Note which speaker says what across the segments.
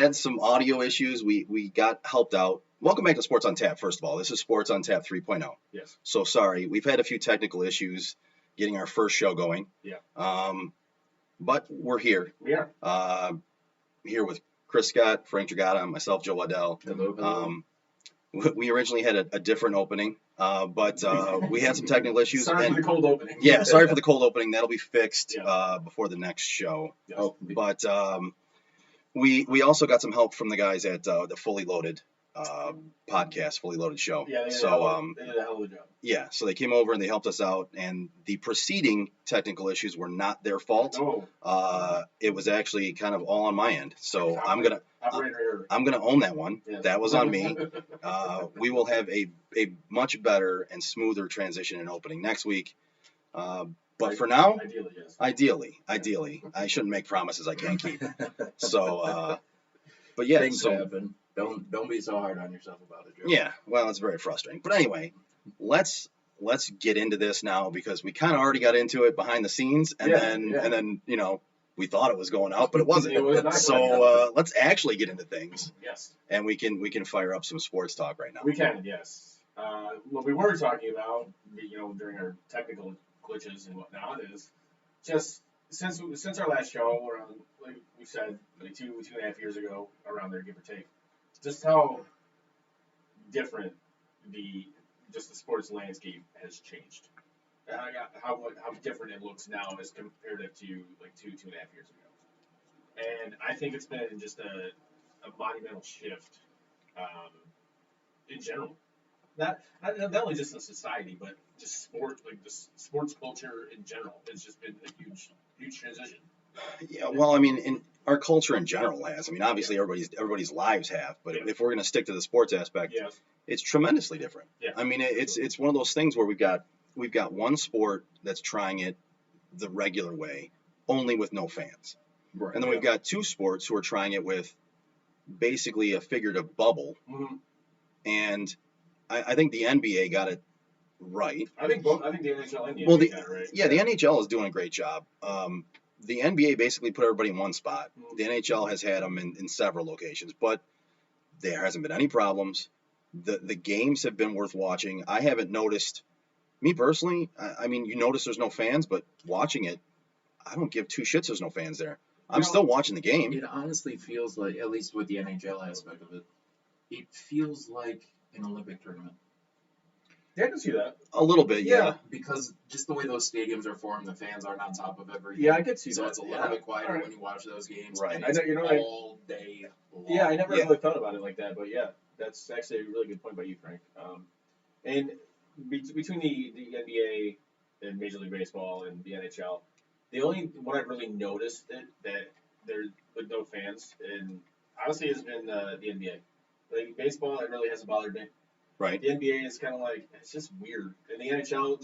Speaker 1: Had some audio issues. We got helped out. Welcome back to Sports on Tap. First of all, this is Sports on Tap 3.0.
Speaker 2: Yes.
Speaker 1: So sorry, we've had a few technical issues getting our first show going.
Speaker 2: Yeah.
Speaker 1: But we're here.
Speaker 2: We are.
Speaker 1: Here with Chris Scott, Frank Dragata, and myself, Joe Waddell.
Speaker 3: Hello.
Speaker 1: We originally had a different opening, but we had some technical issues.
Speaker 2: Sorry for the cold opening.
Speaker 1: Yeah, sorry for the cold opening. That'll be fixed
Speaker 2: Yeah.
Speaker 1: before the next show.
Speaker 2: Yes.
Speaker 3: Oh,
Speaker 1: But we also got some help from the guys at the Fully Loaded podcast, Fully Loaded show.
Speaker 2: Yeah, they did, they did a hell of a job.
Speaker 1: Yeah, so they came over and they helped us out, and the preceding technical issues were not their fault.
Speaker 2: No.
Speaker 1: It was actually kind of all on my end. So I'm gonna own that one.
Speaker 2: Yes.
Speaker 1: That was on me. We will have a much better and smoother transition and opening next week. But for now,
Speaker 2: Ideally, yes.
Speaker 1: ideally, I shouldn't make promises I can't keep. So, but yeah,
Speaker 3: Things
Speaker 1: so
Speaker 3: happen. Don't be so hard on yourself about it, Joe.
Speaker 1: yeah, well, it's very frustrating. But anyway, let's get into this now because we kind of already got into it behind the scenes, and then we thought it was going out, but it wasn't.
Speaker 2: It was not
Speaker 1: So
Speaker 2: going out.
Speaker 1: let's actually get into things,
Speaker 2: Yes.
Speaker 1: and we can fire up some sports talk right now.
Speaker 2: We can, yes. What we were talking about, during our technical glitches and whatnot, is just since our last show, around, like we said, like two and a half years ago, around there, give or take, just how different the sports landscape has changed. How different it looks now as compared to like two and a half years ago. And I think it's been just a monumental shift in general. Not only just in society, but just sport, like the sports culture in general. It's just been a huge transition.
Speaker 1: Yeah, well, I mean, in our culture in general has. I mean, obviously everybody's lives have, but
Speaker 2: Yeah.
Speaker 1: if we're going to stick to the sports aspect,
Speaker 2: Yes.
Speaker 1: it's tremendously different.
Speaker 2: Yeah.
Speaker 1: I mean, it's one of those things where we've got one sport that's trying it the regular way, only with no fans.
Speaker 3: Right.
Speaker 1: And then we've got two sports who are trying it with basically a figurative bubble.
Speaker 2: Mm-hmm.
Speaker 1: And I think the NBA got it right.
Speaker 2: I think the NHL and the
Speaker 1: Well,
Speaker 2: NBA got it right.
Speaker 1: Yeah, the NHL is doing a great job. The NBA basically put everybody in one spot.
Speaker 2: Mhm.
Speaker 1: The NHL has had them in several locations, but there hasn't been any problems. The games have been worth watching. I haven't noticed, me personally, I mean, you notice there's no fans, but watching it, I don't give two shits there's no fans there. I'm still watching the game.
Speaker 3: It honestly feels like, at least with the NHL aspect of it, it feels like an Olympic tournament.
Speaker 2: Yeah, I can see that.
Speaker 1: A little bit, yeah.
Speaker 3: Because just the way those stadiums are formed, the fans aren't on top of everything.
Speaker 2: Yeah, I could see
Speaker 3: So
Speaker 2: that.
Speaker 3: it's a little bit quieter when you watch those games.
Speaker 1: Right.
Speaker 3: And
Speaker 2: I
Speaker 3: it's
Speaker 2: know,
Speaker 3: all day long.
Speaker 2: Yeah, I never
Speaker 1: Yeah.
Speaker 2: really thought about it like that, but yeah, that's actually a really good point by you, Frank. And between the NBA and Major League Baseball and the NHL, the only one I've really noticed that there with no fans, and honestly, has been the NBA. Like baseball, it really hasn't bothered me.
Speaker 1: Right.
Speaker 2: The NBA is kind of like, it's just weird. And the NHL,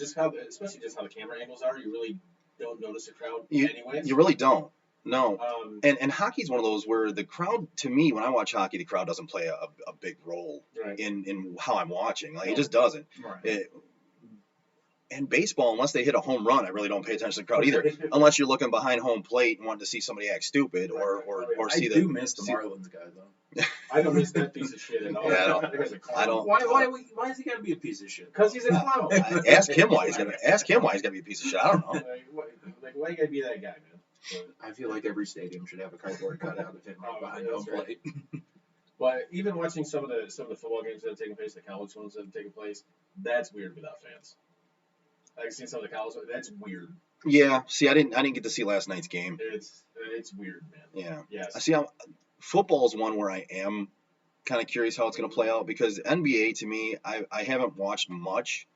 Speaker 2: especially just how the camera angles are, you really don't notice a crowd anyways.
Speaker 1: You really don't. No.
Speaker 2: Um,
Speaker 1: And hockey's one of those where the crowd, to me, when I watch hockey, the crowd doesn't play a big role
Speaker 2: right.
Speaker 1: in how I'm watching. Like, it just doesn't.
Speaker 3: Right.
Speaker 1: And baseball, unless they hit a home run, I really don't pay attention to the crowd either. Unless you're looking behind home plate and wanting to see somebody act stupid or
Speaker 3: I
Speaker 1: see
Speaker 3: do miss the Marlins guy, though.
Speaker 2: I don't miss that piece of shit at all.
Speaker 1: Yeah, I don't.
Speaker 3: Why is he gotta be a piece of shit?
Speaker 2: Because he's a clown.
Speaker 1: Ask him why he's gonna be a piece of shit. I don't know.
Speaker 2: Why you gotta be that guy, man? But,
Speaker 3: I feel like every stadium should have a cardboard cutout of him right behind home
Speaker 2: that's right.
Speaker 3: plate.
Speaker 2: but even watching some of the football games that have taken place, the college ones that have taken place, that's weird without fans. I've seen some of the college ones. That's weird.
Speaker 1: Yeah. See, I didn't get to see last night's game.
Speaker 2: It's weird, man.
Speaker 1: Yeah.
Speaker 2: Yes.
Speaker 1: I see. Football is one where I am kind of curious how it's going to play out because NBA to me, I haven't watched much.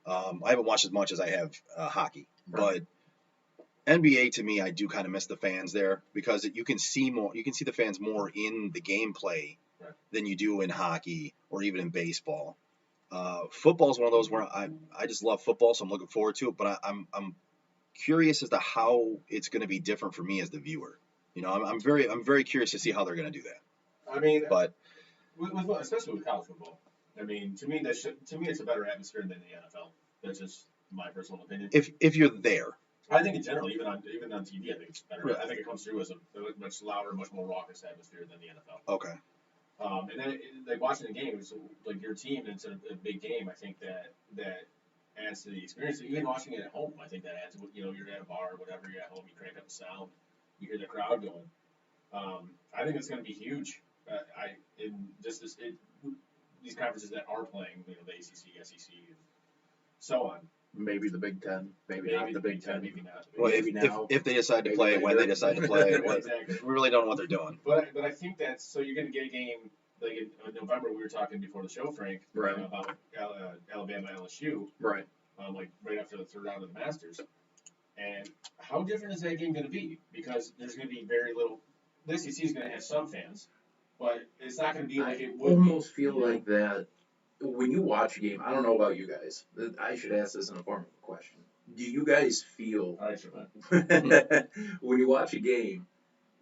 Speaker 1: I haven't watched as much as I have hockey,
Speaker 3: Right.
Speaker 1: but NBA to me, I do kind of miss the fans there because you can see more. You can see the fans more in the gameplay
Speaker 2: Right.
Speaker 1: than you do in hockey or even in baseball. Football is one of those where I just love football, so I'm looking forward to it. But I'm curious as to how it's going to be different for me as the viewer. I'm very curious to see how they're going to do that.
Speaker 2: I mean,
Speaker 1: But
Speaker 2: especially with college football. I mean, to me, it's a better atmosphere than the NFL. That's just my personal opinion.
Speaker 1: if you're there,
Speaker 2: I think in general, even on TV, I think it's better.
Speaker 1: Really?
Speaker 2: I think it comes through as a much louder, much more raucous atmosphere than the NFL.
Speaker 1: Okay.
Speaker 2: And then like watching the games, like your team, it's a big game. I think that adds to the experience. Even watching it at home, I think that adds. You know, you're at a bar, or whatever, you're at home, you crank up the sound, you hear the crowd going. I think it's going to be huge. In just these conferences that are playing, you know, the ACC, SEC, and so on.
Speaker 3: Maybe the Big Ten, maybe not the Big Ten.
Speaker 2: maybe not.
Speaker 1: Well,
Speaker 3: Maybe
Speaker 1: if,
Speaker 3: now,
Speaker 1: if they decide to
Speaker 3: maybe
Speaker 1: play, when
Speaker 3: later.
Speaker 1: they decide to play,
Speaker 2: Exactly.
Speaker 1: we really don't know what they're doing.
Speaker 2: But I think that's so you're going to get a game like in November. We were talking before the show, Frank,
Speaker 3: Right.
Speaker 2: About Alabama LSU,
Speaker 3: Right.
Speaker 2: like right after the third round of the Masters. And how different is that game going to be? Because there's going to be very little. The SEC is going to have some fans, but it's not going to be like it would.
Speaker 3: Almost feel like that when you watch a game. I don't know about you guys. I should ask this in the form of a question. Do you guys feel
Speaker 2: All right, sure, man.
Speaker 3: when you watch a game?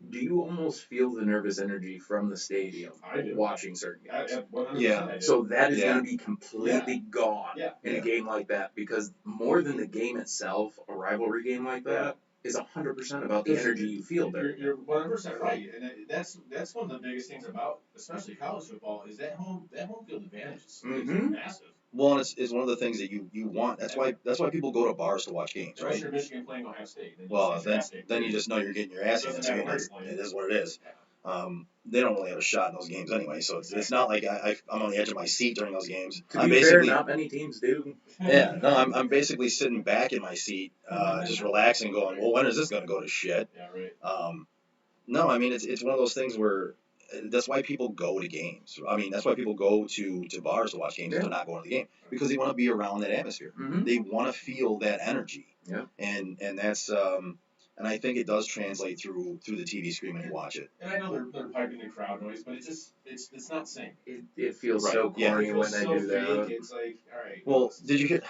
Speaker 3: Do you almost feel the nervous energy from the stadium
Speaker 2: I do.
Speaker 3: watching certain games?
Speaker 2: 100%
Speaker 1: Yeah.
Speaker 2: I do.
Speaker 3: So that is
Speaker 1: Yeah.
Speaker 3: going to be completely gone
Speaker 2: Yeah.
Speaker 3: in
Speaker 1: Yeah.
Speaker 3: a game like that because more than the game itself, a rivalry game like that is 100% about the energy you feel there.
Speaker 2: You're 100% right, and that's one of the biggest things about, especially college football, is that home field advantage is
Speaker 3: Mhm.
Speaker 2: massive.
Speaker 1: Well, and it's one of the things that you want. That's why people go to bars to watch games,
Speaker 2: Unless
Speaker 1: right?
Speaker 2: you're Michigan playing Ohio State.
Speaker 1: Well, then you just know you're getting your ass
Speaker 2: Doesn't
Speaker 1: handed to you.
Speaker 2: matter where
Speaker 1: and
Speaker 2: you're playing.
Speaker 1: It is what it is. They don't really have a shot in those games anyway, so it's not like I'm on the edge of my seat during those games.
Speaker 3: To
Speaker 1: I'm
Speaker 3: be fair,
Speaker 1: basically
Speaker 3: not many teams do.
Speaker 1: yeah, no, I'm basically sitting back in my seat, just relaxing, going, well, when is this going to go to shit?
Speaker 2: Yeah, right.
Speaker 1: No, I mean it's one of those things where that's why people go to games. I mean that's why people go to bars to watch games.
Speaker 3: Yeah.
Speaker 1: They're not going to the game because they want to be around that atmosphere.
Speaker 3: Mm-hmm.
Speaker 1: They want to feel that energy.
Speaker 3: Yeah.
Speaker 1: And that's and I think it does translate through the TV screen when you watch it.
Speaker 2: And I know they're piping in crowd noise, but it's not same.
Speaker 3: It feels
Speaker 1: Right,
Speaker 3: so
Speaker 1: yeah.
Speaker 3: corny
Speaker 2: It
Speaker 3: when
Speaker 2: feels
Speaker 3: they
Speaker 2: so
Speaker 3: do that.
Speaker 2: fake. It's like, all right.
Speaker 1: Well, did you hear?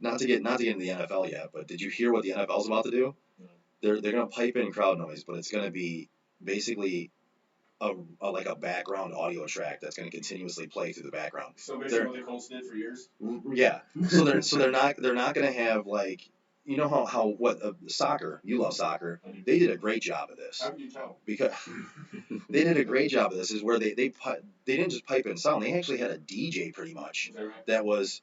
Speaker 1: Not to get into the NFL yet, but did you hear what the NFL's about to do?
Speaker 2: No.
Speaker 1: They're going to pipe in crowd noise, but it's going to be basically like a background audio track that's going to continuously play through the background.
Speaker 2: So basically, what the Colts did for years.
Speaker 1: Yeah. So they're not going to have like you know how soccer, you love soccer. They did a great job of this.
Speaker 2: How can you tell?
Speaker 1: Because they did a great job of this is where they didn't just pipe in sound. They actually had a DJ pretty much
Speaker 2: Is that right?
Speaker 1: that was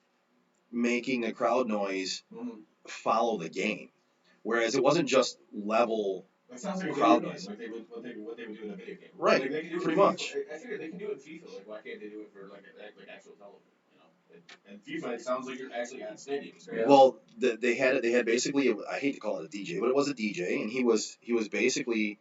Speaker 1: making the crowd noise
Speaker 2: Mm-hmm.
Speaker 1: follow the game. Whereas it wasn't just level.
Speaker 2: It sounds like a
Speaker 1: Crowd
Speaker 2: video game,
Speaker 1: noise.
Speaker 2: like what they would do in a video game.
Speaker 1: Right,
Speaker 2: Like they can do it
Speaker 1: pretty
Speaker 2: in FIFA.
Speaker 1: much.
Speaker 2: I figured they can do it in FIFA. Like why can't they do it for like actual television? You know, and FIFA it sounds like you're actually at stadiums. Right?
Speaker 3: Yeah.
Speaker 1: Well, they had basically I hate to call it a DJ, but it was a DJ, and he was basically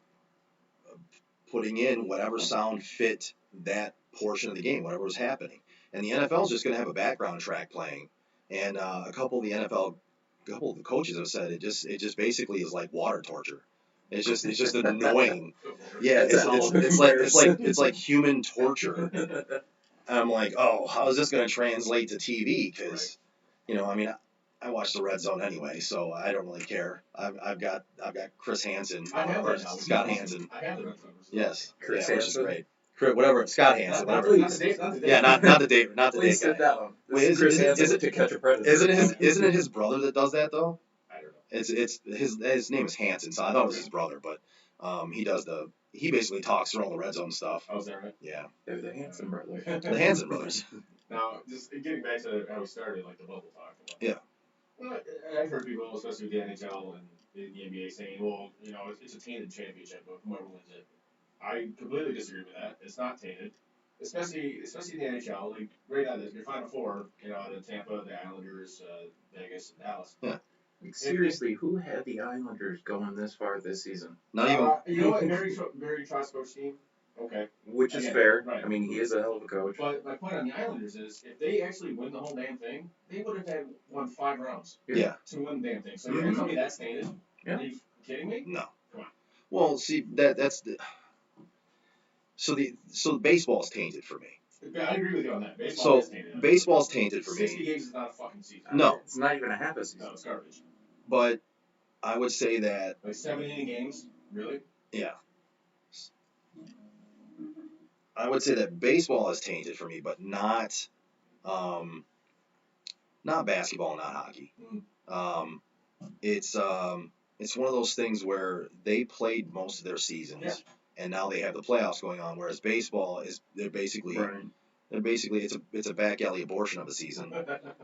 Speaker 1: putting in whatever sound fit that portion of the game, whatever was happening. And the NFL is just going to have a background track playing, and a couple of the coaches have said it just basically is like water torture. It's just annoying. Yeah, it's like human torture. And I'm like, oh, how is this going to translate to TV? Because, I mean, I watch the Red Zone anyway, so I don't really care. I've got Chris Hansen or Scott Hansen.
Speaker 2: I have the Red Zone.
Speaker 1: Yes,
Speaker 3: Chris
Speaker 1: yeah, which is
Speaker 3: Hansen?
Speaker 1: great. Whatever, Scott Hansen, whatever.
Speaker 2: Not the date.
Speaker 1: Yeah, not the date
Speaker 3: Please
Speaker 1: guy.
Speaker 3: sit down.
Speaker 1: Wait,
Speaker 3: This Chris Hansen
Speaker 1: is it
Speaker 3: To Catch a Predator.
Speaker 1: Isn't it his brother that does that though?
Speaker 2: I don't know.
Speaker 1: It's his name is Hansen, so I thought it was his brother, but he basically talks through all the Red Zone stuff.
Speaker 2: Oh, is that right?
Speaker 1: Yeah,
Speaker 3: They're the Hansen brothers.
Speaker 1: the Hansen brothers.
Speaker 2: Now, just getting back to how we started, like the bubble talk.
Speaker 1: Yeah.
Speaker 2: Well, I've heard people, especially with the NHL and the NBA, saying, well, it's a tainted championship, but whoever wins it. I completely disagree with that. It's not tainted. Especially in the NHL. Like, right now, your Final Four, the Tampa, the Islanders, Vegas, and Dallas.
Speaker 1: Yeah.
Speaker 3: Like, seriously, who had the Islanders going this far this season?
Speaker 1: Not even.
Speaker 2: You know what? Very trust coach team. Okay.
Speaker 3: Which is
Speaker 2: Again,
Speaker 3: fair.
Speaker 2: right.
Speaker 3: I mean, he is a hell of a coach.
Speaker 2: But my point on the Islanders is, if they actually win the whole damn thing, they would have won 5 rounds
Speaker 1: Yeah.
Speaker 2: to win the damn thing. So you're going to tell me that's tainted?
Speaker 3: Yeah.
Speaker 2: Are you kidding me?
Speaker 1: No.
Speaker 2: Come on.
Speaker 1: Well, see that's the. So baseball's tainted for me.
Speaker 2: I agree with you on that. Baseball
Speaker 1: So
Speaker 2: is tainted.
Speaker 1: baseball's tainted for
Speaker 2: 60
Speaker 1: me,
Speaker 2: games is not a fucking season.
Speaker 1: No.
Speaker 3: It's not even a half a season.
Speaker 2: No, it's garbage.
Speaker 1: but I would say that
Speaker 2: Like 7 inning games? Really?
Speaker 1: yeah. I would say that baseball is tainted for me, but not basketball, not hockey.
Speaker 2: Mm.
Speaker 1: It's it's one of those things where they played most of their seasons,
Speaker 2: Yeah.
Speaker 1: and now they have the playoffs going on. Whereas baseball is they're basically it's a back alley abortion of a season,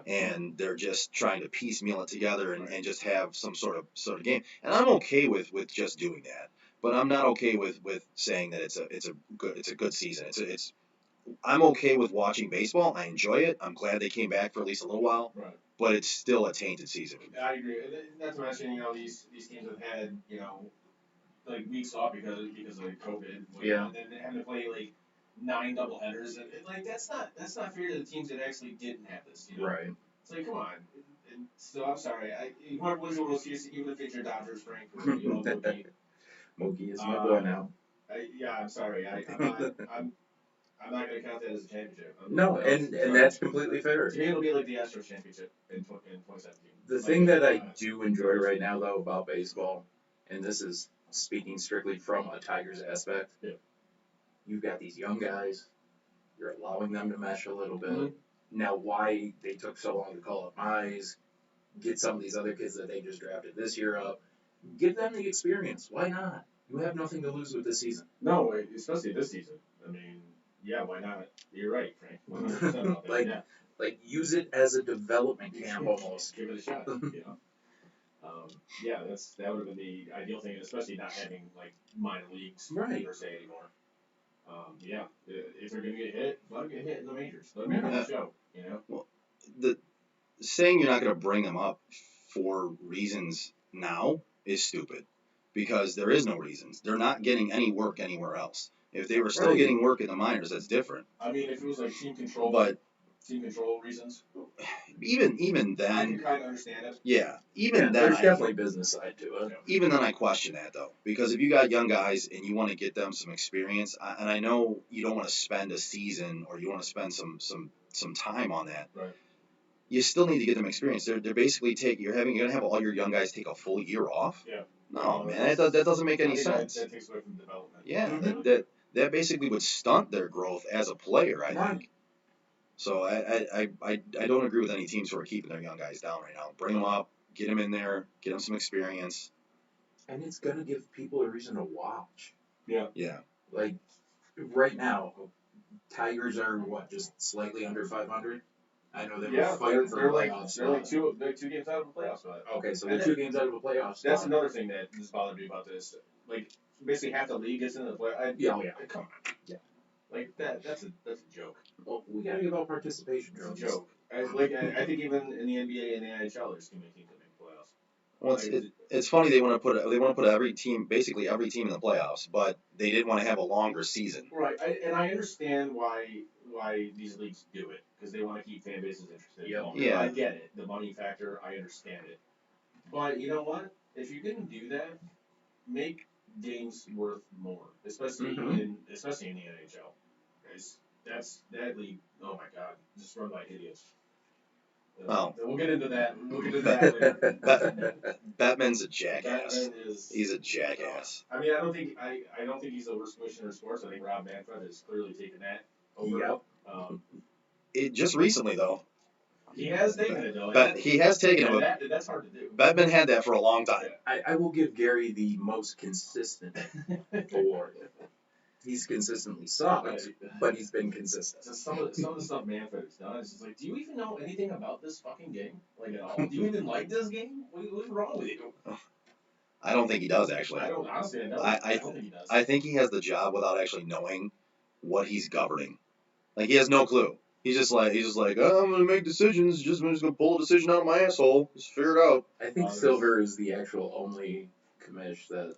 Speaker 1: and they're just trying to piecemeal it together and just have some sort of game. And I'm okay with just doing that, but I'm not okay with saying that it's a good season. I'm okay with watching baseball. I enjoy it. I'm glad they came back for at least a little while,
Speaker 2: Right.
Speaker 1: but it's still a tainted season.
Speaker 2: I agree. Not to mention, these teams have had, like weeks off because of COVID.
Speaker 3: Yeah.
Speaker 2: And then having to play like 9 doubleheaders, and like that's not fair to the teams that actually didn't have this.
Speaker 3: Right.
Speaker 2: It's like, come on. And so I'm sorry. Whoever wins the World Series, even if it's your Dodgers, Frank, or Mookie.
Speaker 3: Mookie is my boy now.
Speaker 2: I'm sorry. I'm not going to count that as a championship.
Speaker 3: No, and that's completely fair.
Speaker 2: To me, it'll be like the Astros championship in 2017.
Speaker 3: The thing that I do enjoy right now, though, about baseball, and this is speaking strictly from a Tigers aspect, you've got these young guys, you're allowing them to mesh a little bit.
Speaker 2: Mm-hmm.
Speaker 3: Now, why they took so long to call up Mize, get some of these other kids that they just drafted this year up, give them the experience. Why not? You have nothing to lose with this season.
Speaker 2: No, especially this season. I mean, yeah, why not? You're right, Frank. 100% about that.
Speaker 3: Like use it as a development camp almost.
Speaker 2: Give it a shot. That would have been the ideal thing, especially not having like minor leagues per se anymore. If they're gonna get hit, let them get hit in the majors. Let them get the show.
Speaker 1: Well, the saying you're not going to bring them up for reasons now is stupid, because there is no reasons. They're not getting any work anywhere else. If they were still getting work in the minors, that's different.
Speaker 2: I mean, if it was like team control reasons.
Speaker 1: Even then,
Speaker 2: I can kind of understand it.
Speaker 1: Yeah, then
Speaker 3: there's definitely business side to it.
Speaker 1: Even then, I question that though, because if you got young guys and you want to get them some experience, and I know you don't want to spend a season or you want to spend some time on that.
Speaker 2: Right.
Speaker 1: You still need to get them experience. They're basically you're gonna have all your young guys take a full year off.
Speaker 2: Yeah.
Speaker 1: No, man, that doesn't make any sense.
Speaker 2: That takes away from development.
Speaker 1: Yeah, that basically would stunt their growth as a player, I think. So I don't agree with any teams who are keeping their young guys down right now. Bring them up, get them in there, get them some experience.
Speaker 3: And it's going to give people a reason to watch.
Speaker 2: Yeah.
Speaker 1: Yeah.
Speaker 3: Like, right now, Tigers are, just slightly under 500? I know they were fighting for playoffs.
Speaker 2: They're like two games out of a playoff spot.
Speaker 3: Okay, so they're 2 games out of a playoff spot.
Speaker 2: That's another thing that just bothered me about this. Like, basically half the league gets into the playoff. Come on. Yeah. Like, that's a joke.
Speaker 3: Well, we got to give out participation
Speaker 2: trophies. It's a joke. I think even in the NBA and the NHL, there's too many teams that make playoffs.
Speaker 1: Well, it's funny they want to put every team in the playoffs, but they didn't want to have a longer season.
Speaker 2: Right, and I understand why these leagues do it, because they want to keep fan bases interested.
Speaker 1: Yeah.
Speaker 2: I get it. The money factor, I understand it. But you know what? If you're going to do that, make games worth more, especially in the NHL. Guys, that league. Oh my God, just run by idiots.
Speaker 1: Well,
Speaker 2: we'll get into that. Later.
Speaker 1: Batman's a jackass.
Speaker 2: Batman
Speaker 1: He's a jackass.
Speaker 2: I mean, I don't think he's the worst commissioner of sports. I think Rob Manfred has clearly taken that over.
Speaker 3: Yep.
Speaker 1: Just recently though.
Speaker 2: He has taken it though.
Speaker 1: But he has taken it.
Speaker 2: That's hard to do.
Speaker 1: Batman had that for a long time.
Speaker 3: I will give Gary the most consistent award. He's consistently sucked, but he's been consistent.
Speaker 2: So some of the stuff Manfred has done is just like, do you even know anything about this fucking game? Like at all? Do you even like this game? What's wrong with you?
Speaker 1: I don't think he does actually.
Speaker 2: I don't honestly. I don't think he does.
Speaker 1: I think he has the job without actually knowing what he's governing. Like he has no clue. He's just like, oh, I'm gonna make decisions. I'm just gonna pull a decision out of my asshole. Just figure it out.
Speaker 3: I think Silver is the actual only commish that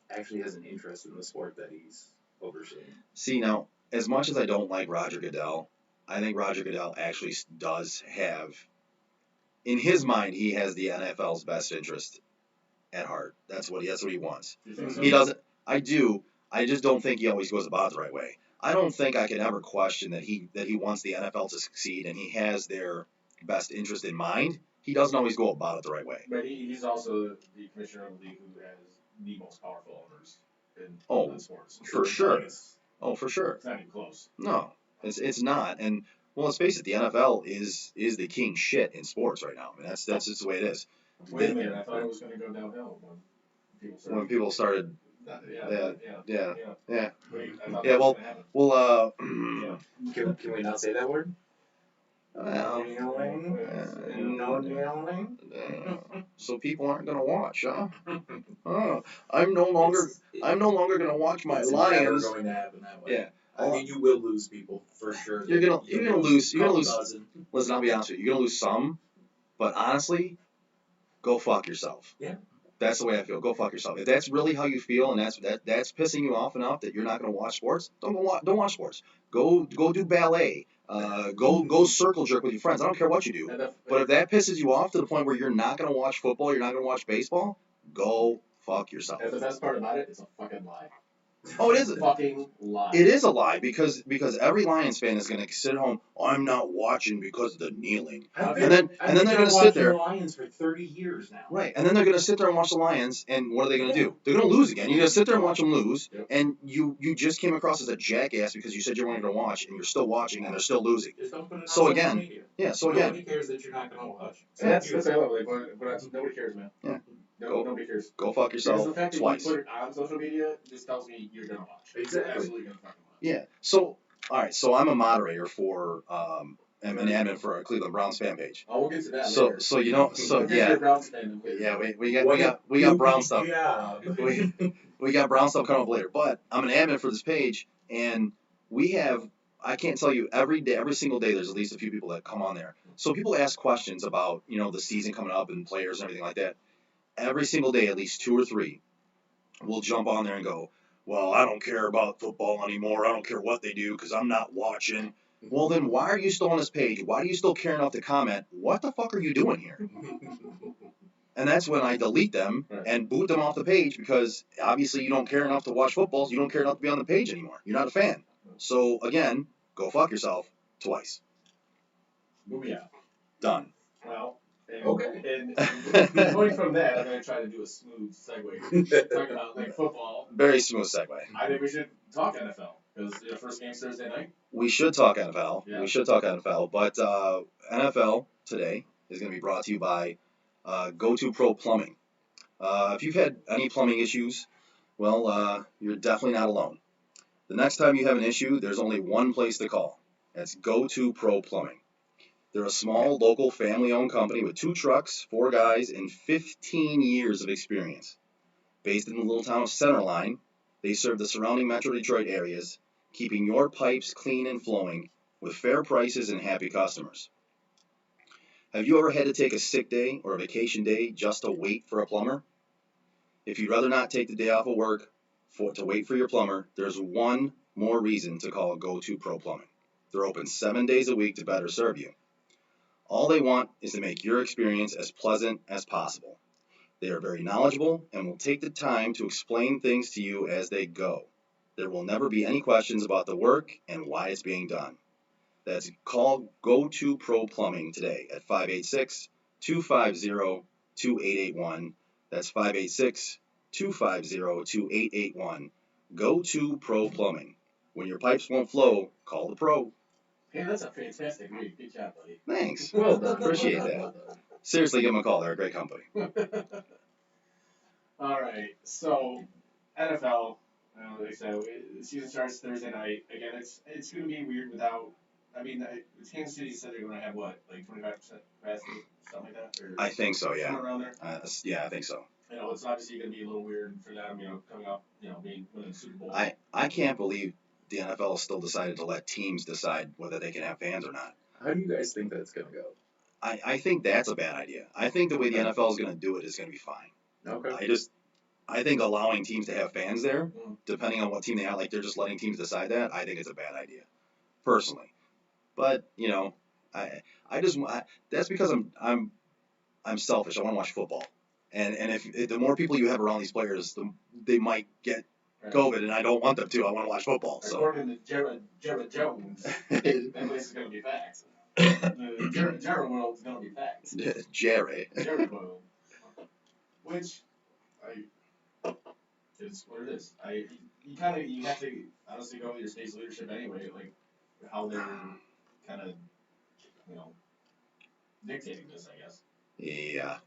Speaker 3: actually has an interest in the sport that he's overseeing.
Speaker 1: See, now, as much as I don't like Roger Goodell, I think Roger Goodell actually does have, in his mind, he has the NFL's best interest at heart. That's what he wants.
Speaker 2: You think so?
Speaker 1: He doesn't. I do. I just don't think he always goes about it the right way. I don't think I can ever question that he wants the NFL to succeed and he has their best interest in mind. He doesn't always go about it the right way.
Speaker 2: But he's also the commissioner of the league who has the most powerful owners in sports.
Speaker 1: For sure. For sure.
Speaker 2: It's not even close.
Speaker 1: No, it's not. And well, let's face it, the NFL is the king shit in sports right now. I mean, that's just the way it is.
Speaker 2: Wait a minute, I thought it was going to go downhill
Speaker 1: when people started.
Speaker 2: Yeah. Wait, I thought
Speaker 1: Yeah,
Speaker 2: that was
Speaker 1: well,
Speaker 2: gonna happen.
Speaker 1: well,
Speaker 2: Yeah.
Speaker 3: Can we not say that word?
Speaker 1: well, so people aren't gonna watch, huh? Oh, I'm no longer gonna watch my
Speaker 3: It's
Speaker 1: Lions.
Speaker 3: never going to happen that way.
Speaker 1: Yeah.
Speaker 3: I mean, you will lose people for sure.
Speaker 1: You're gonna lose.
Speaker 3: Dozen.
Speaker 1: Listen, I'll be honest with you. You're gonna lose some, but honestly, go fuck yourself.
Speaker 3: Yeah.
Speaker 1: That's the way I feel. Go fuck yourself. If that's really how you feel, and that's pissing you off enough that you're not gonna watch sports, don't watch sports. Go do ballet. Go circle jerk with your friends. I don't care what you do. But if that pisses you off to the point where you're not gonna watch football, you're not gonna watch baseball, go fuck yourself.
Speaker 2: And the best part about it, it's a fucking lie.
Speaker 1: Oh, it is.
Speaker 2: Fucking lie.
Speaker 1: It is a lie because every Lions fan is going to sit home. I'm not watching because of the kneeling.
Speaker 3: I've
Speaker 1: And then they're going to sit there.
Speaker 3: The Lions for 30 years now.
Speaker 1: Right, and then they're going to sit there and watch the Lions, and what are they going to do? They're going to lose again. You're going to sit there and watch them lose, and you just came across as a jackass because you said you weren't going to watch, and you're still watching, and they're still losing.
Speaker 3: Just don't put it on
Speaker 1: So
Speaker 3: social
Speaker 1: again,
Speaker 3: media.
Speaker 1: yeah. So
Speaker 3: Nobody
Speaker 1: again,
Speaker 3: cares that you're not going to watch.
Speaker 2: And that's the thing. Like, but nobody cares, man.
Speaker 1: Yeah.
Speaker 2: Nobody cares.
Speaker 1: go fuck
Speaker 2: Because
Speaker 1: yourself
Speaker 2: the fact that
Speaker 1: twice.
Speaker 2: you put it on social media just tells me you're gonna watch.
Speaker 3: Exactly.
Speaker 2: You're absolutely gonna fucking watch.
Speaker 1: Yeah. So all right. So I'm a moderator for and an admin for a Cleveland Browns fan page.
Speaker 2: Oh, we'll get to that
Speaker 1: So
Speaker 2: later.
Speaker 1: so you know so
Speaker 2: We'll get to
Speaker 1: yeah.
Speaker 2: your Browns fan later.
Speaker 1: Yeah, we got Brown stuff.
Speaker 3: Yeah.
Speaker 1: We got Brown stuff coming up later. But I'm an admin for this page, and we have, I can't tell you, every single day, there's at least a few people that come on there. So people ask questions about, the season coming up and players and everything like that. Every single day, at least 2 or 3 will jump on there and go, well, I don't care about football anymore. I don't care what they do because I'm not watching. Well, then why are you still on this page? Why do you still care enough to comment? What the fuck are you doing here? And that's when I delete them and boot them off the page because obviously you don't care enough to watch football. So you don't care enough to be on the page anymore. You're not a fan. So again, go fuck yourself twice.
Speaker 2: Booyah.
Speaker 1: Done.
Speaker 2: Well,
Speaker 3: Okay.
Speaker 2: And going from that, I'm going to try to do a smooth segue. Talking about like football.
Speaker 1: Very smooth segue.
Speaker 2: I think we should talk NFL because the first game's Thursday night.
Speaker 1: We should talk NFL.
Speaker 2: Yeah.
Speaker 1: We should talk NFL. But NFL today is going to be brought to you by Go2 Pro Plumbing. If you've had any plumbing issues, well, you're definitely not alone. The next time you have an issue, there's only one place to call. That's Go2 Pro Plumbing. They're a small, local, family-owned company with 2 trucks, 4 guys, and 15 years of experience. Based in the little town of Centerline, they serve the surrounding Metro Detroit areas, keeping your pipes clean and flowing with fair prices and happy customers. Have you ever had to take a sick day or a vacation day just to wait for a plumber? If you'd rather not take the day off of work to wait for your plumber, there's one more reason to call Go2 Pro Plumbing. They're open 7 days a week to better serve you. All they want is to make your experience as pleasant as possible. They are very knowledgeable and will take the time to explain things to you as they go. There will never be any questions about the work and why it's being done. That's call Go2 Pro Plumbing today at 586-250-2881. That's 586-250-2881. Go2 Pro Plumbing. When your pipes won't flow, call the pro.
Speaker 2: Hey, that's a fantastic read. Good job, buddy.
Speaker 1: Thanks.
Speaker 3: Well done.
Speaker 1: Appreciate that. Seriously, give them a call. They're a great company.
Speaker 2: All right. So, NFL, like I said, the season starts Thursday night. Again, it's going to be weird without. I mean, Kansas City said they're going to have what, like 25% capacity, something like that? Or
Speaker 1: I think so, yeah.
Speaker 2: somewhere around there.
Speaker 1: Yeah, I think so.
Speaker 2: It's obviously going to be a little weird for them, coming up, winning the Super Bowl.
Speaker 1: I can't believe the NFL still decided to let teams decide whether they can have fans or not.
Speaker 3: How do you guys think that's going to go?
Speaker 1: I think that's a bad idea. I think the way the NFL is going to do it is going to be fine.
Speaker 3: Okay.
Speaker 1: I think allowing teams to have fans there, depending on what team they have, like they're just letting teams decide that, I think it's a bad idea, personally. But, that's because I'm selfish. I want to watch football. And if the more people you have around these players, they might get COVID, and I don't want them to. I want to watch football. So.
Speaker 2: According to Jared Jones, that place is going to be packed. The Jared world is going to be packed.
Speaker 1: Jerry.
Speaker 2: Jared world. Which, is what it is. You have to honestly go with your state's leadership anyway, like how they're kind of, dictating this, I guess.
Speaker 1: Yeah.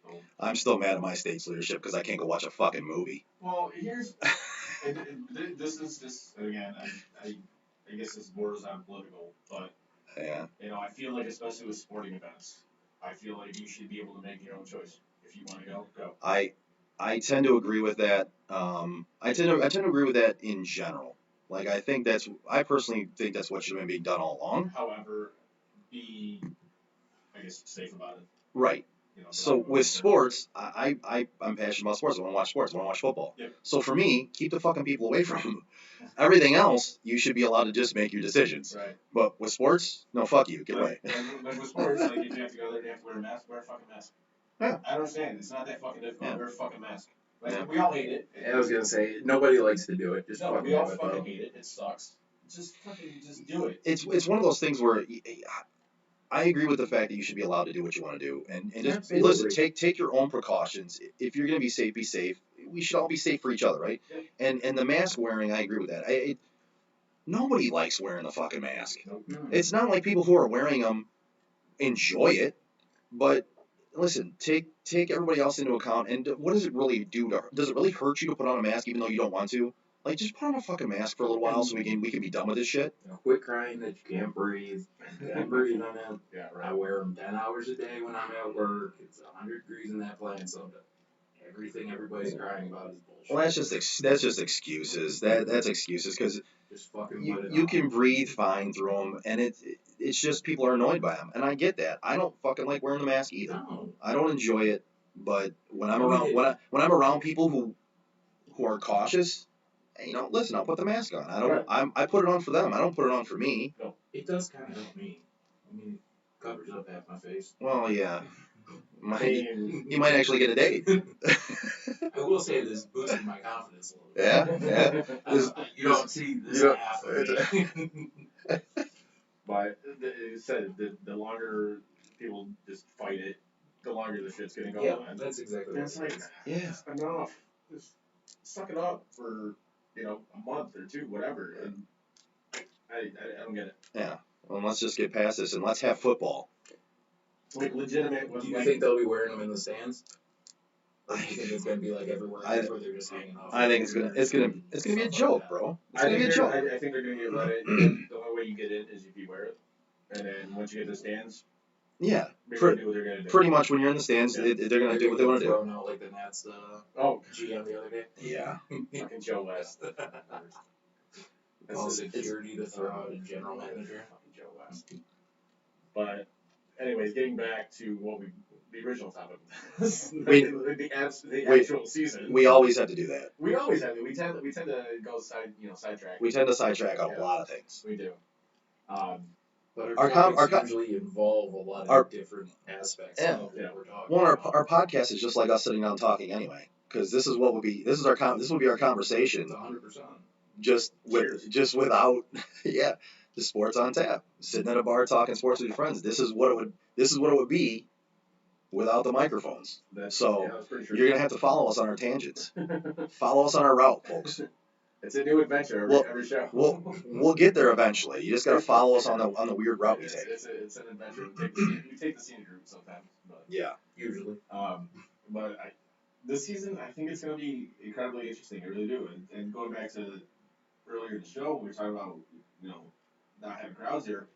Speaker 2: So,
Speaker 1: I'm still mad at my state's leadership because I can't go watch a fucking movie.
Speaker 2: well, here's this is just again. I guess this borders on political, but
Speaker 1: Yeah.
Speaker 2: I feel like especially with sporting events, I feel like you should be able to make your own choice. If you want to go, go.
Speaker 1: I tend to agree with that. I tend to agree with that in general. Like I personally think that's what should have been being done all along.
Speaker 2: However, be I guess safe about it.
Speaker 1: Right.
Speaker 2: Don't
Speaker 1: So
Speaker 2: go
Speaker 1: with
Speaker 2: there.
Speaker 1: sports, I'm passionate about sports. I want to watch sports. I want to watch football.
Speaker 2: Yep.
Speaker 1: So for me, keep the fucking people away from them. Everything else, you should be allowed to just make your decisions.
Speaker 2: Right.
Speaker 1: But with sports, no, fuck you, get away.
Speaker 2: Like with sports, like if you have to go there, you have to wear a mask. Wear a fucking mask.
Speaker 1: Yeah.
Speaker 2: I understand. It's not that fucking difficult.
Speaker 1: Yeah.
Speaker 2: Wear a fucking mask. Like
Speaker 1: Yeah.
Speaker 2: we all hate it.
Speaker 3: I was gonna say nobody likes to do it. Just
Speaker 2: No,
Speaker 3: fucking
Speaker 2: we all
Speaker 3: do it,
Speaker 2: fucking
Speaker 3: though.
Speaker 2: hate it. It sucks. Just do it.
Speaker 1: It's one of those things where I agree with the fact that you should be allowed to do what you want to do, and just
Speaker 3: Absolutely.
Speaker 1: listen. Take your own precautions. If you're gonna be safe, be safe. We should all be safe for each other, right?
Speaker 2: Yeah.
Speaker 1: And the mask wearing, I agree with that. Nobody likes wearing the fucking mask.
Speaker 2: Nope.
Speaker 1: It's not like people who are wearing them enjoy it, but listen, take everybody else into account. And what does it really do to? Does it really hurt you to put on a mask even though you don't want to? Like, just put on a fucking mask for a little while so we can be done with this shit.
Speaker 3: Quit crying that you can't breathe. You can't breathe on that.
Speaker 2: Yeah,
Speaker 3: I
Speaker 2: right.
Speaker 3: wear them 10 hours a day when I'm at work. It's 100 degrees in that plant, so everything everybody's crying about is bullshit.
Speaker 1: Well, that's just excuses. That's excuses because
Speaker 3: Just fucking put it
Speaker 1: you
Speaker 3: on.
Speaker 1: can breathe fine through them, and it's just people are annoyed by them, and I get that. I don't fucking like wearing the mask either.
Speaker 3: No.
Speaker 1: I don't enjoy it, but when I'm
Speaker 3: No, we
Speaker 1: around
Speaker 3: did.
Speaker 1: when I'm around people who are cautious, listen, I'll put the mask on. I put it on for them. I don't put it on for me.
Speaker 3: It does kind of help me. I mean, it covers up half my face.
Speaker 1: Well, yeah,
Speaker 2: Hey,
Speaker 1: you might actually get a date.
Speaker 3: I will say this boosted my confidence a little bit.
Speaker 1: Yeah.
Speaker 3: You don't see this
Speaker 1: You don't-
Speaker 3: half of me.
Speaker 2: But it said the longer people just fight it, the longer the shit's gonna go
Speaker 3: Yeah,
Speaker 2: on.
Speaker 3: that's exactly
Speaker 2: And
Speaker 3: what
Speaker 2: it's
Speaker 3: it
Speaker 2: like,
Speaker 3: is.
Speaker 1: Yeah.
Speaker 2: enough. Just suck it up for a month or two, whatever. And I don't get it.
Speaker 1: Well, let's just get past this and let's have football.
Speaker 2: Like legitimate.
Speaker 3: Do you think they'll be wearing them in the stands? Or do you think it's gonna be like everywhere
Speaker 1: I-
Speaker 3: else where they're just hanging off?
Speaker 1: I think it's gonna be a joke, bro. It's gonna be a joke.
Speaker 2: I think they're gonna get rid of it. The only way you get in is if you wear it, and then once you get to the stands,
Speaker 1: Yeah.
Speaker 2: they're
Speaker 1: Pre-
Speaker 2: gonna do what they're gonna do.
Speaker 1: Pretty much when you're in the stands,
Speaker 2: Yeah.
Speaker 1: they're gonna do what they want to do.
Speaker 3: Throwing out like the Nats
Speaker 2: Oh,
Speaker 3: GM the other day.
Speaker 1: Yeah.
Speaker 2: fucking Joe West.
Speaker 3: Call
Speaker 2: That's
Speaker 3: security to throw out a general manager.
Speaker 2: Fucking Joe West. But, anyways, getting back to what the original topic of this, the actual season.
Speaker 1: We always have to do that.
Speaker 2: We always have to. We tend to go sidetrack.
Speaker 1: We tend to sidetrack on a lot of things.
Speaker 2: We do.
Speaker 3: But
Speaker 1: Our
Speaker 3: topics
Speaker 1: com-
Speaker 3: usually involve a lot of
Speaker 1: our-
Speaker 3: different aspects
Speaker 1: Yeah.
Speaker 3: of what we're talking
Speaker 1: Well,
Speaker 3: about.
Speaker 1: our podcast is just like us sitting down talking anyway, because this would be our conversation,
Speaker 3: It's 100%.
Speaker 1: just
Speaker 2: Cheers.
Speaker 1: without the sports on tap, sitting at a bar talking sports with your friends. This is what it would be without the microphones. So,
Speaker 2: that's pretty true.
Speaker 1: You're gonna have to follow us on our tangents. Follow us on our route, folks.
Speaker 2: It's a new adventure every show.
Speaker 1: We'll get there eventually. You just gotta follow us on the weird route we take.
Speaker 2: It's an adventure. We take the scenic route sometimes. But,
Speaker 1: Yeah.
Speaker 3: Usually.
Speaker 2: but this season, I think it's going to be incredibly interesting. I really do. And going back to earlier in the show, when we were talking about not having crowds here.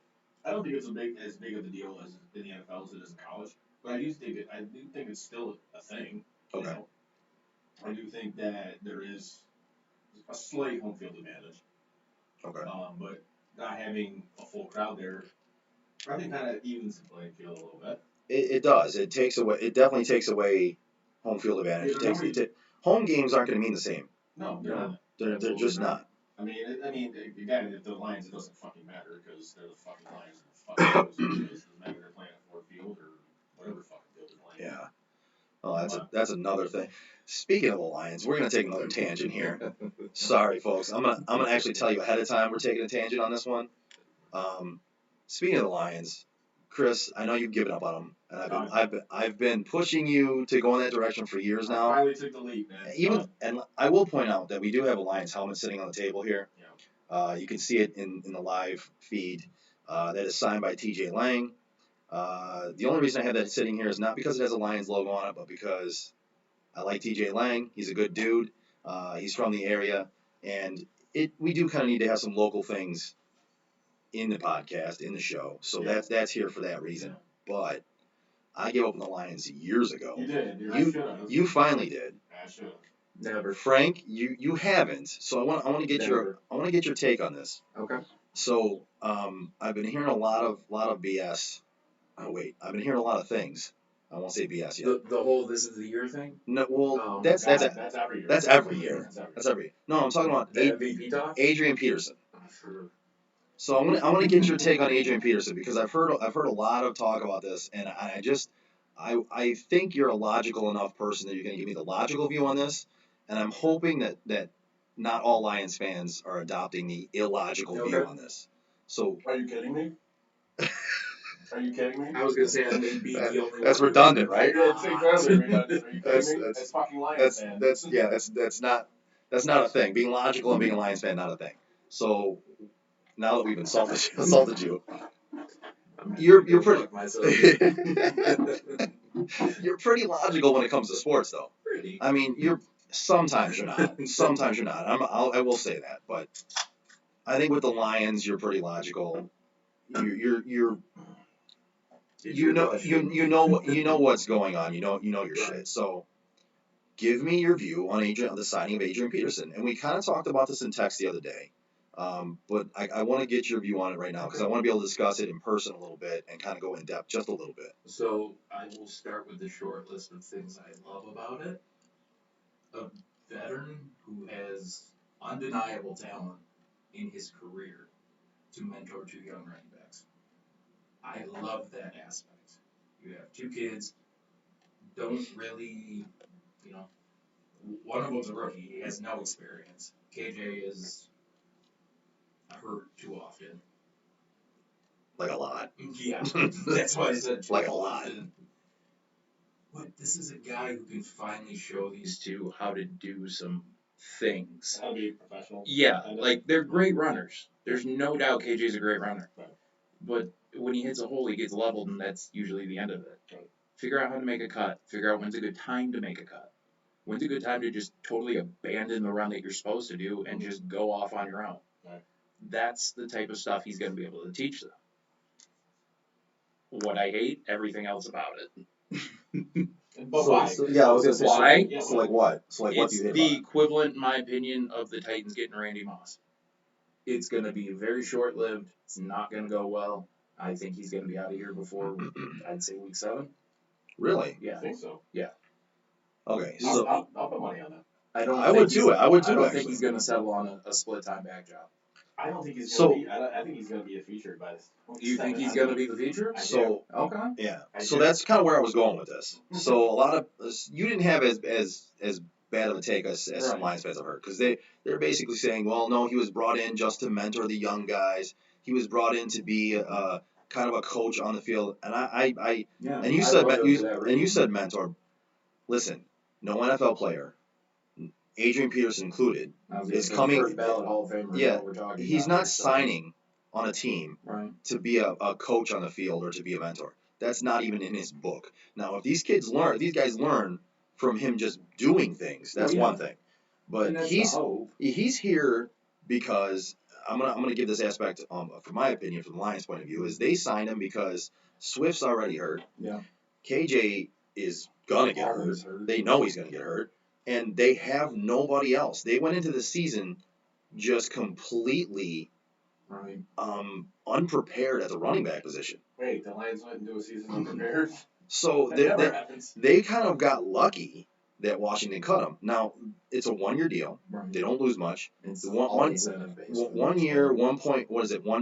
Speaker 2: I don't think it's as big of a deal as in the NFL as it is in college. But I do think it's still a thing.
Speaker 1: Okay.
Speaker 2: You know? I do think that there is a slight home field advantage.
Speaker 1: Okay.
Speaker 2: But not having a full crowd there, I think kind of evens the playing field a little bit.
Speaker 1: It does. It definitely takes away home field advantage. Home games aren't going to mean the same.
Speaker 2: No, they're not.
Speaker 1: They're just not.
Speaker 2: I mean, again, if the Lions, it doesn't fucking matter because they're the fucking Lions. And the fucking It doesn't matter if they're playing at Ford Field or whatever fucking field they're playing.
Speaker 1: Yeah. Oh, that's another thing. Speaking of the Lions, we're gonna take another tangent here. Sorry, folks. I'm gonna actually tell you ahead of time we're taking a tangent on this one. Speaking of the Lions, Chris, I know you've given up on them, and I've been pushing you to go in that direction for years
Speaker 2: I
Speaker 1: now.
Speaker 2: finally took the leap, man.
Speaker 1: And I will point out that we do have a Lions helmet sitting on the table here.
Speaker 2: Yeah.
Speaker 1: You can see it in the live feed. That is signed by T.J. Lang. The only reason I have that sitting here is not because it has a Lions logo on it, but because I like TJ Lang. He's a good dude. He's from the area, and we do kind of need to have some local things in the podcast, in the show. So that's here for that reason. But I gave up on the Lions years ago.
Speaker 2: You did.
Speaker 1: You finally did.
Speaker 2: I should have.
Speaker 3: Never.
Speaker 1: Frank, you haven't. So I want to get your take on this.
Speaker 3: Okay.
Speaker 1: So I've been hearing a lot of BS. Oh wait, I've been hearing a lot of things. I won't say BS yet.
Speaker 3: The whole this is the year thing?
Speaker 1: No, well,
Speaker 2: That's every year.
Speaker 1: That's every year. That's every year. No, I'm talking about
Speaker 3: The MVP talk?
Speaker 1: Adrian Peterson.
Speaker 3: Sure.
Speaker 1: So I want to get your take on Adrian Peterson because I've heard a lot of talk about this, and I think you're a logical enough person that you're going to give me the logical view on this, and I'm hoping that not all Lions fans are adopting the illogical view on this. So
Speaker 2: Are you kidding me? Are you kidding me?
Speaker 3: I was going to say I may be the only
Speaker 1: that's
Speaker 3: one.
Speaker 1: redundant, right?
Speaker 2: It's incredibly redundant. Are you kidding me?
Speaker 1: That's-
Speaker 2: That's fucking Lions fan.
Speaker 1: That's not a thing. Being logical and being a Lions fan, not a thing. So now that we've insulted you, you're pretty
Speaker 3: Fuck myself.
Speaker 1: you're pretty logical when it comes to sports, though.
Speaker 3: Pretty.
Speaker 1: I mean, sometimes you're not. Sometimes you're not. I will say that, but I think with the Lions, you're pretty logical. You know what's going on. You know your shit. So give me your view on the signing of Adrian Peterson. And we kind of talked about this in text the other day. But I want to get your view on it right now because I want to be able to discuss it in person a little bit and kind of go in depth just a little bit.
Speaker 3: So I will start with the short list of things I love about it. A veteran who has undeniable talent in his career to mentor two young running backs. I love that aspect. You have two kids, don't really, one of them's a rookie. He has no experience. KJ is hurt too often.
Speaker 1: Like a lot.
Speaker 3: Yeah, that's why I said too
Speaker 1: Like a lot.
Speaker 3: often. But this is a guy who can finally show these two how to do some things.
Speaker 2: How to be professional.
Speaker 3: Yeah, like they're great runners. There's no doubt KJ's a great runner.
Speaker 2: Right.
Speaker 3: But when he hits a hole, he gets leveled, and that's usually the end of it.
Speaker 2: Right.
Speaker 3: Figure out how to make a cut. Figure out when's a good time to make a cut. When's a good time to just totally abandon the run that you're supposed to do and just go off on your own.
Speaker 2: Right.
Speaker 3: That's the type of stuff he's going to be able to teach them. What I hate, everything else about it.
Speaker 2: But why?
Speaker 1: Yeah, I was gonna say.
Speaker 3: Why?
Speaker 1: So like what? So like what do
Speaker 3: It's
Speaker 1: you hate
Speaker 3: the
Speaker 1: about it?
Speaker 3: equivalent, in my opinion, of the Titans getting Randy Moss. It's going to be very short-lived. It's not going to go well. I think he's going to be out of here before, I'd say, week 7.
Speaker 1: Really?
Speaker 3: Yeah.
Speaker 2: I think so.
Speaker 1: Okay. So
Speaker 2: I'll put money on that.
Speaker 1: I would too. I would too.
Speaker 3: I don't
Speaker 1: Actually.
Speaker 3: think he's going to settle on a split-time back job.
Speaker 2: I don't think he's
Speaker 1: So-
Speaker 2: going to be. I think he's going to be a featured by this.
Speaker 3: You think he's going to be the feature?
Speaker 2: I do.
Speaker 1: So
Speaker 3: Okay.
Speaker 1: yeah.
Speaker 2: I
Speaker 1: So
Speaker 2: do.
Speaker 1: that's kind of where I was going with this. So a lot of you didn't have as bad of a take as some
Speaker 3: Right.
Speaker 1: Lions fans have heard because they're basically saying, well, no, he was brought in just to mentor the young guys. He was brought in to be kind of a coach on the field. And I
Speaker 3: Yeah.
Speaker 1: and you
Speaker 3: I
Speaker 1: said
Speaker 3: love it for that
Speaker 1: and you
Speaker 3: reason.
Speaker 1: said mentor. Listen, no NFL player, Adrian Peterson included,
Speaker 3: I was gonna
Speaker 1: is
Speaker 3: say,
Speaker 1: coming-
Speaker 3: First ballot Hall of Famer.
Speaker 1: Yeah,
Speaker 3: What we're talking
Speaker 1: he's
Speaker 3: about
Speaker 1: not
Speaker 3: here, so-
Speaker 1: signing on a team
Speaker 3: Right.
Speaker 1: to be a coach on the field or to be a mentor. That's not even in his book. Now, if these guys learn from him just doing things, that's
Speaker 3: Yeah.
Speaker 1: one thing. But
Speaker 3: And that's the
Speaker 1: he's
Speaker 3: hope.
Speaker 1: here because I'm gonna give this aspect, from my opinion, from the Lions' point of view, is they signed him because Swift's already hurt.
Speaker 3: Yeah.
Speaker 1: KJ is gonna get hurt.
Speaker 3: Always hurt.
Speaker 1: They know he's gonna get hurt, and they have nobody else. They went into the season just completely
Speaker 3: Right.
Speaker 1: unprepared at the running back position.
Speaker 2: Wait, the Lions went into a season unprepared.
Speaker 1: So
Speaker 2: That
Speaker 1: they,
Speaker 2: never
Speaker 1: they,
Speaker 2: happens.
Speaker 1: they kind of got lucky that Washington cut him. Now, it's a 1-year deal.
Speaker 3: Right.
Speaker 1: They don't lose much.
Speaker 3: It's
Speaker 1: One-
Speaker 3: all
Speaker 1: one-
Speaker 3: incentive based.
Speaker 1: One year, 1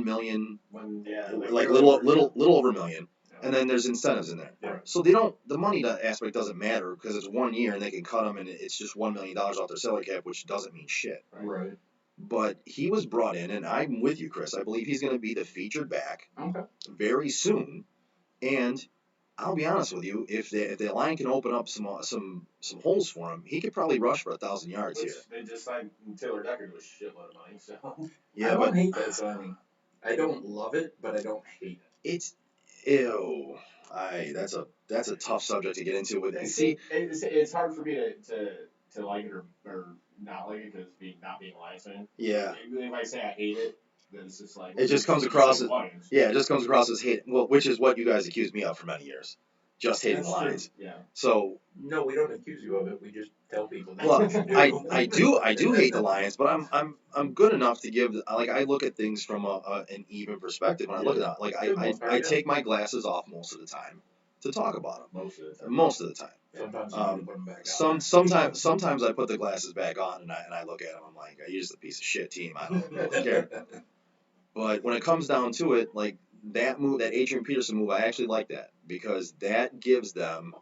Speaker 1: million,
Speaker 2: When
Speaker 1: like little over a million. And then there's incentives in there.
Speaker 2: Yeah.
Speaker 1: So the money aspect doesn't matter because it's 1 year and they can cut him and it's just $1 million off their salary cap, which doesn't mean shit.
Speaker 3: Right.
Speaker 1: But he was brought in, and I'm with you, Chris. I believe he's going to be the featured back
Speaker 3: Okay.
Speaker 1: very soon. And I'll be honest with you, if the line can open up some holes for him, he could probably rush for 1,000 yards
Speaker 2: Which
Speaker 1: here.
Speaker 2: they just signed Taylor Decker to a shitload of money. So
Speaker 3: I
Speaker 1: Yeah,
Speaker 3: don't
Speaker 1: but
Speaker 3: hate that signing. I don't love it, but I don't hate it.
Speaker 1: Ew. That's a tough subject to get into with. See,
Speaker 2: it's hard for me to like it or not like it because not being a Lions fan.
Speaker 1: yeah,
Speaker 2: If I say I hate it, then it's just like
Speaker 1: it just comes across as
Speaker 2: Lions.
Speaker 1: yeah, it just comes across as hate. Well, which is what you guys accused me of for many years, just hating
Speaker 2: That's
Speaker 1: the Lions.
Speaker 2: true. Yeah.
Speaker 1: So
Speaker 3: No, we don't accuse you of it. We just tell people that.
Speaker 1: well,
Speaker 3: you
Speaker 1: I do hate the Lions, but I'm good enough to give like I look at things from an even perspective when I look at it. Like
Speaker 3: For the most part,
Speaker 1: I
Speaker 3: yeah.
Speaker 1: take my glasses off most of the time to talk about them.
Speaker 2: Most of the time.
Speaker 1: Most of the time.
Speaker 3: Sometimes you need to put them back on.
Speaker 1: Sometimes I put the glasses back on and I look at them. I'm like, you're just a piece of shit team. I don't really care. But when it comes down to it, like that move, that Adrian Peterson move, I actually like that because that gives them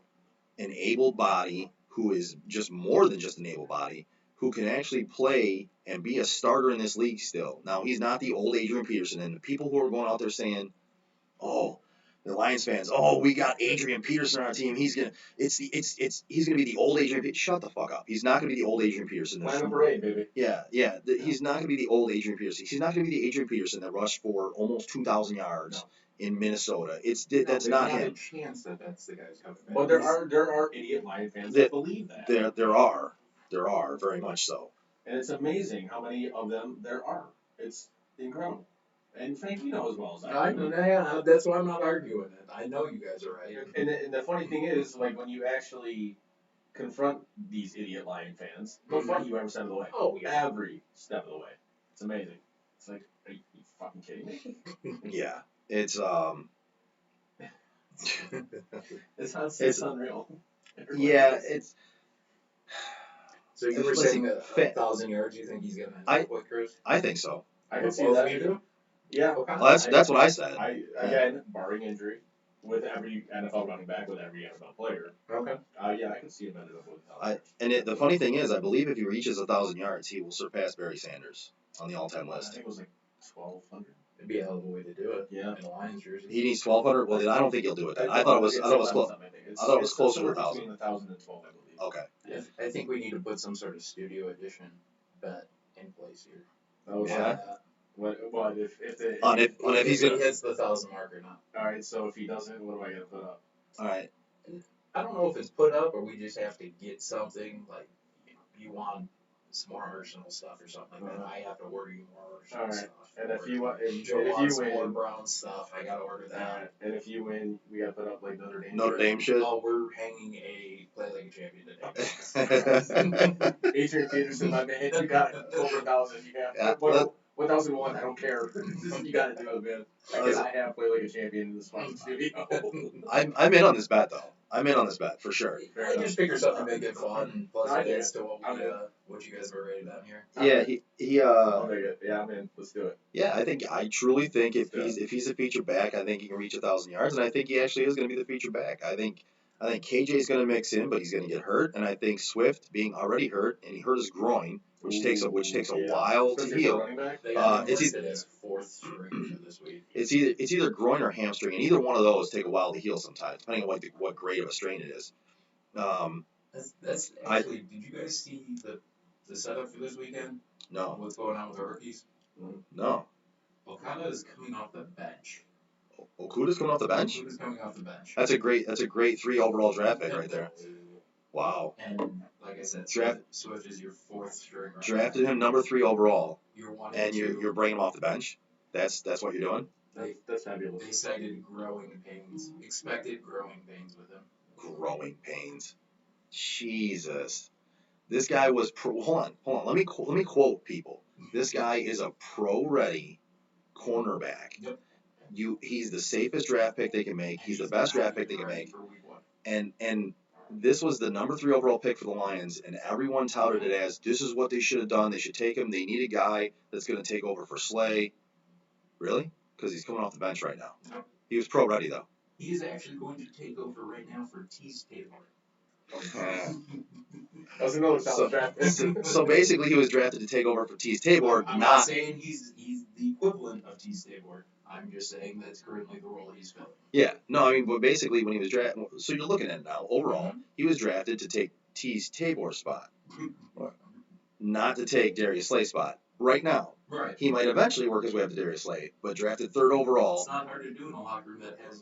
Speaker 1: an able body who is just more than just an able body, who can actually play and be a starter in this league still. Now, he's not the old Adrian Peterson, and the people who are going out there saying, oh, the Lions fans, oh, we got Adrian Peterson on our team. He's gonna be the old Adrian Peterson. Shut the fuck up. He's not gonna be the old Adrian Peterson.
Speaker 2: Plan a parade, baby.
Speaker 1: Yeah. He's not gonna be the old Adrian Peterson. He's not gonna be the Adrian Peterson that rushed for almost 2,000 yards in Minnesota. That's not him.
Speaker 3: There's not a chance that that's the guy's coming back.
Speaker 2: But there are idiot Lion fans that believe that.
Speaker 1: There are very much so.
Speaker 2: And it's amazing how many of them there are. It's incredible. And Frank, you know as well as I do.
Speaker 3: Yeah, that's why I'm not arguing it. I know you guys are right.
Speaker 2: And the funny thing is, like, when you actually confront these idiot Lion fans, they'll fight you every step of the way.
Speaker 3: Oh, yeah.
Speaker 2: Every step of the way. It's amazing. It's like, are you fucking kidding me?
Speaker 1: Yeah. It's
Speaker 2: It's unreal.
Speaker 1: Yeah, it's.
Speaker 3: So you were saying 1,000 yards, you think he's going to end up with, Chris?
Speaker 1: I think so.
Speaker 2: I can see that.
Speaker 3: too?
Speaker 2: Yeah.
Speaker 1: Well, that's what I said.
Speaker 2: Again, barring injury, with every NFL running back, with every NFL player.
Speaker 3: Okay.
Speaker 2: Yeah, I can see him ended up with 1,000.
Speaker 1: The funny thing is, I believe if he reaches 1,000 yards, he will surpass Barry Sanders on the all-time
Speaker 2: I
Speaker 1: list.
Speaker 2: think it was like 1,200.
Speaker 3: It'd be a hell of a way to do it.
Speaker 2: Yeah.
Speaker 3: In a Lions jersey.
Speaker 1: He needs 1,200. Well, then I don't think he'll do it. Then. I thought it was close. I thought it was closer to 1,000.
Speaker 2: Between 1,000 and 12, I believe.
Speaker 1: Okay.
Speaker 3: Yeah. I think we need to put some sort of studio edition bet in place here.
Speaker 2: Oh,
Speaker 1: Yeah.
Speaker 2: What if
Speaker 1: On if he's
Speaker 3: he
Speaker 1: gonna.
Speaker 3: hits the 1,000 mark or not.
Speaker 2: All right, so if he doesn't, what do I got to put up?
Speaker 1: All right.
Speaker 3: I don't know if it's put up or we just have to get something like you want some more Arsenal stuff or something like that. I have to order you more Arsenal
Speaker 2: All right.
Speaker 3: stuff.
Speaker 2: And if you want, and
Speaker 3: Joe
Speaker 2: if
Speaker 3: wants
Speaker 2: you
Speaker 3: more
Speaker 2: win,
Speaker 3: Brown stuff, I gotta order that.
Speaker 2: and if you win, we got to put up like Notre Dame.
Speaker 1: Notre Dame shit.
Speaker 3: Oh, we're hanging a play like a champion today.
Speaker 2: Adrian Peterson, my man, you got it. Over 1,000, you have.
Speaker 1: Yeah,
Speaker 2: 1,001, I don't care. You got to do it, man. I have play like a champion in this fucking studio.
Speaker 1: I'm in on this bet though. I'm in on this bet for sure.
Speaker 3: I just figure something to make it fun, and plus
Speaker 2: I
Speaker 3: it
Speaker 2: do.
Speaker 3: adds to what you guys were rated down here.
Speaker 1: Yeah,
Speaker 2: I'll make it. Yeah, man, let's do it.
Speaker 1: Yeah, I truly think if he's a feature back, I think he can reach 1,000 yards, and I think he actually is going to be the feature back. I think KJ is going to mix in, but he's going to get hurt, and I think Swift being already hurt, and he hurt his groin, which takes a while to heal.
Speaker 3: They got
Speaker 1: It's
Speaker 3: listed as fourth string for this week.
Speaker 1: It's either groin or hamstring, and either one of those take a while to heal sometimes, depending on what grade of a strain it is.
Speaker 3: That's actually. Did you guys see the setup for this weekend?
Speaker 1: No.
Speaker 3: What's going on with the rookies?
Speaker 1: No.
Speaker 3: Okada is coming off the bench.
Speaker 1: Okuda's coming off the bench?
Speaker 3: Okuda's coming off the bench.
Speaker 1: That's a great 3 overall draft pick right there. Wow.
Speaker 3: And like I said, Swift is your fourth string.
Speaker 1: Drafted him number 3 overall.
Speaker 3: You're
Speaker 1: bringing him off the bench. That's what you're doing.
Speaker 2: That's fabulous.
Speaker 3: They cited expected growing pains with him.
Speaker 1: Growing pains. Jesus. This guy was hold on. Let me quote people. This guy is a pro-ready cornerback.
Speaker 3: Yep.
Speaker 1: He's the safest draft pick they can make. He's the best draft pick they can make. And this was the number 3 overall pick for the Lions, and everyone touted it as this is what they should have done. They should take him. They need a guy that's going to take over for Slay. Really? Because he's coming off the bench right now. He was pro-ready though.
Speaker 3: He is actually going to take over right now for Tease Taylor.
Speaker 2: That was another solid draft.
Speaker 1: So basically, he was drafted to take over for Tease Tabor.
Speaker 3: I'm not saying he's the equivalent of Tease Tabor. I'm just saying that's currently the role he's filling.
Speaker 1: Yeah, no, I mean, but basically when he was drafted, so you're looking at it now. Overall, he was drafted to take Tease Tabor's spot, not to take Darius Slay's spot. Right now,
Speaker 3: Right.
Speaker 1: he might eventually work his way up to Darius Slay, but drafted 3rd overall.
Speaker 3: It's not hard to do in a locker room that has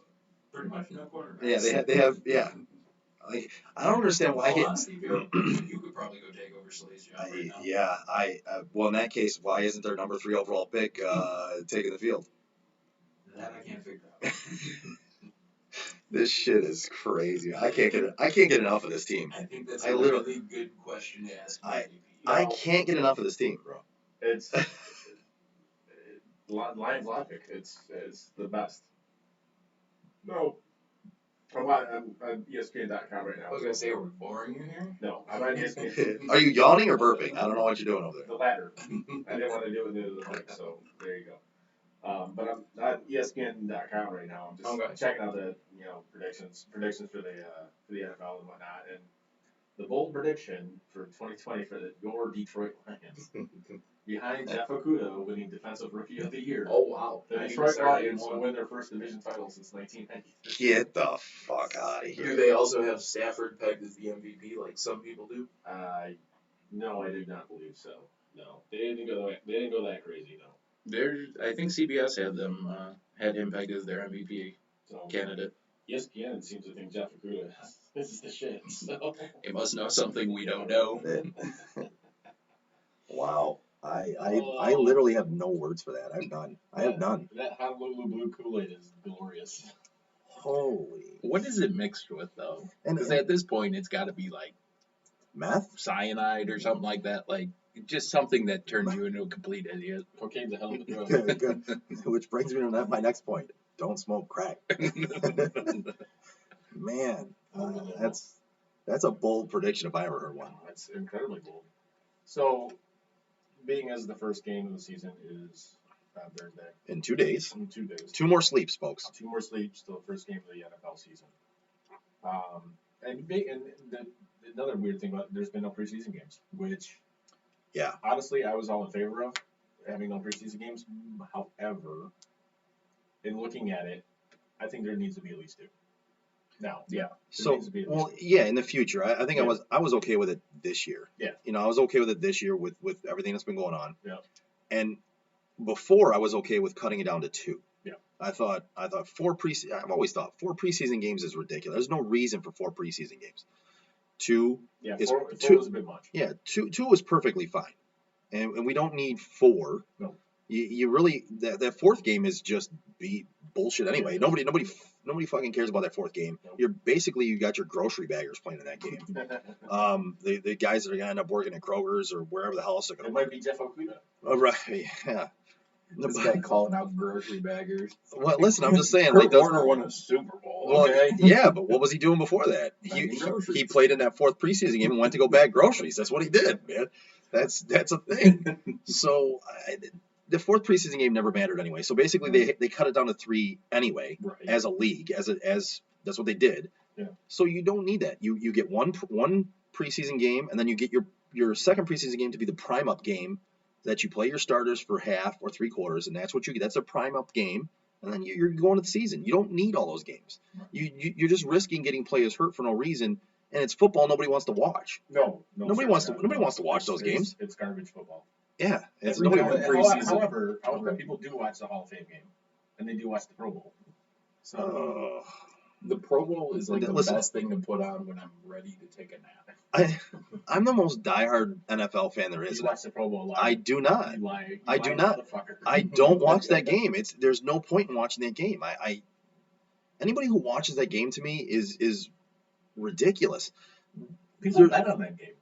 Speaker 3: pretty much no quarterbacks.
Speaker 4: Yeah, they have yeah. Like, I don't understand why.
Speaker 3: All honesty, Bill, you could probably go take over Slade's job right now.
Speaker 4: Yeah, well, in that case, why isn't their number 3 overall pick taking the field?
Speaker 3: That I can't figure out.
Speaker 4: This shit is crazy. I can't get enough of this team.
Speaker 3: I think that's
Speaker 4: I
Speaker 3: a
Speaker 4: literally-
Speaker 3: really good question to ask.
Speaker 4: I can't get enough of this team, bro.
Speaker 2: It's Lions logic. It's the best. No. I'm on ESPN.com right now.
Speaker 3: I was gonna say, we're boring you here.
Speaker 2: No, I'm on ESPN.
Speaker 4: Are you yawning or burping? I don't know what you're doing over there.
Speaker 2: The latter. I didn't want to do it into the mic, so there you go. But I'm on ESPN.com right now. I'm just
Speaker 3: Okay.
Speaker 2: checking out the predictions for the NFL and whatnot. And the bold prediction for 2020 for your Detroit Lions, behind Jeff Okudah winning Defensive Rookie of the Year,
Speaker 3: Oh wow.
Speaker 2: the
Speaker 3: I even
Speaker 2: Detroit
Speaker 3: started
Speaker 2: Lions
Speaker 3: one.
Speaker 2: will win their first division title since 1993.
Speaker 4: Get the fuck out of
Speaker 3: Do
Speaker 4: here.
Speaker 3: they also have Stafford pegged as the MVP like some people do?
Speaker 2: No, I do not believe so. No, they didn't go that crazy though.
Speaker 3: I think CBS had him pegged as their MVP
Speaker 2: So
Speaker 3: candidate.
Speaker 2: ESPN seems to think Jeff Okudah is the shit. So
Speaker 3: He must know something we don't know.
Speaker 4: Wow. I literally have no words for that. I have none.
Speaker 2: That Honolulu Blue Kool-Aid is glorious.
Speaker 4: Holy.
Speaker 3: What is it mixed with though?
Speaker 4: And
Speaker 3: Because at this point, it's got to be like
Speaker 4: meth?
Speaker 3: cyanide or something like that. Like just something that turns you into a complete idiot.
Speaker 2: Cocaine's a hell of a drug.
Speaker 4: Good, good. Which brings me to my next point. Don't smoke crack. Man, that's a bold prediction if I ever heard one.
Speaker 2: That's incredibly bold. So, being as the first game of the season is Thursday,
Speaker 4: In 2 days.
Speaker 2: in 2 days,
Speaker 4: 2 more sleeps, folks.
Speaker 2: 2 more sleeps till the first game of the NFL season. Another weird thing about it, there's been no preseason games, which
Speaker 4: Yeah.
Speaker 2: honestly I was all in favor of having no preseason games. However, in looking at it, I think there needs to be at least 2. Now,
Speaker 4: So,
Speaker 2: needs to be at least
Speaker 4: well, yeah, in the future, I think
Speaker 2: Yeah.
Speaker 4: I was okay with it this year.
Speaker 2: Yeah.
Speaker 4: I was okay with it this year with everything that's been going on.
Speaker 2: Yeah.
Speaker 4: And before, I was okay with cutting it down to 2.
Speaker 2: Yeah.
Speaker 4: I've always thought 4 preseason games is ridiculous. There's no reason for 4 preseason games. 2,
Speaker 2: yeah,
Speaker 4: It's
Speaker 2: 4
Speaker 4: two-
Speaker 2: was a bit much.
Speaker 4: yeah, 2 is perfectly fine. And we don't need 4.
Speaker 2: No.
Speaker 4: You really, that 4th game is just bullshit anyway.
Speaker 2: Yeah.
Speaker 4: Nobody fucking cares about that 4th game.
Speaker 2: Nope.
Speaker 4: You got your grocery baggers playing in that game. The guys that are gonna end up working at Kroger's or wherever the hell else they're
Speaker 2: It
Speaker 4: gonna
Speaker 2: might be Jeff Okudah.
Speaker 4: Oh, right, yeah.
Speaker 3: This guy calling out grocery baggers.
Speaker 4: Well, listen, I'm just saying.
Speaker 3: Kurt
Speaker 4: Like, those-
Speaker 3: Warner won a Super Bowl.
Speaker 4: well,
Speaker 3: Okay.
Speaker 4: yeah, but what was he doing before that?
Speaker 3: Bagging groceries.
Speaker 4: He played in that 4th preseason game and went to go bag groceries. That's what he did, man. That's a thing. So the 4th preseason game never mattered anyway. So basically, they cut it down to 3 anyway,
Speaker 2: Right.
Speaker 4: as a league, as that's what they did.
Speaker 2: Yeah.
Speaker 4: So you don't need that. You get one preseason game, and then you get your second preseason game to be the prime up game that you play your starters for half or 3/4, and that's what you get. That's a prime up game, and then you're going to the season. You don't need all those games. You're just risking getting players hurt for no reason, and it's football. Nobody wants to watch.
Speaker 2: No,
Speaker 4: Nobody
Speaker 2: sir,
Speaker 4: wants to-
Speaker 2: no.
Speaker 4: nobody wants to watch those
Speaker 2: It's-
Speaker 4: games.
Speaker 2: It's garbage football.
Speaker 4: Yeah, it's
Speaker 3: Every
Speaker 4: nobody.
Speaker 3: time preseason.
Speaker 2: However, people do watch the Hall of Fame game, and they do watch the Pro Bowl. So
Speaker 3: The Pro Bowl is like the
Speaker 4: Listen.
Speaker 3: best thing to put on when I'm ready to take a nap.
Speaker 4: I'm the most diehard NFL fan there is.
Speaker 2: you watch the Pro Bowl live.
Speaker 4: I do not.
Speaker 2: You lie. You
Speaker 4: I do
Speaker 2: lying
Speaker 4: not.
Speaker 2: motherfucker.
Speaker 4: I don't watch that game. There's no point in watching that game. Anybody who watches that game to me is ridiculous.
Speaker 2: People bet on that game.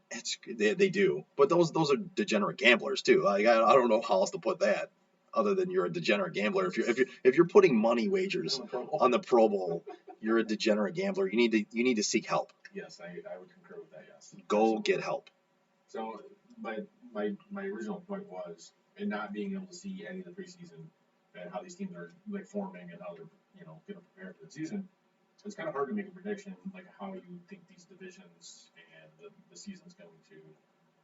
Speaker 4: They do, but those are degenerate gamblers too. Like I don't know how else to put that other than you're a degenerate gambler. If you're putting money wagers
Speaker 2: On the Pro Bowl.
Speaker 4: on the Pro Bowl, you're a degenerate gambler. You need to seek help.
Speaker 2: Yes, I would concur with that. Yes.
Speaker 4: Go get help.
Speaker 2: So my original point was in not being able to see any of the preseason and how these teams are like forming and how they're getting prepared for the season. It's kind of hard to make a prediction like how you think these divisions and the season's going to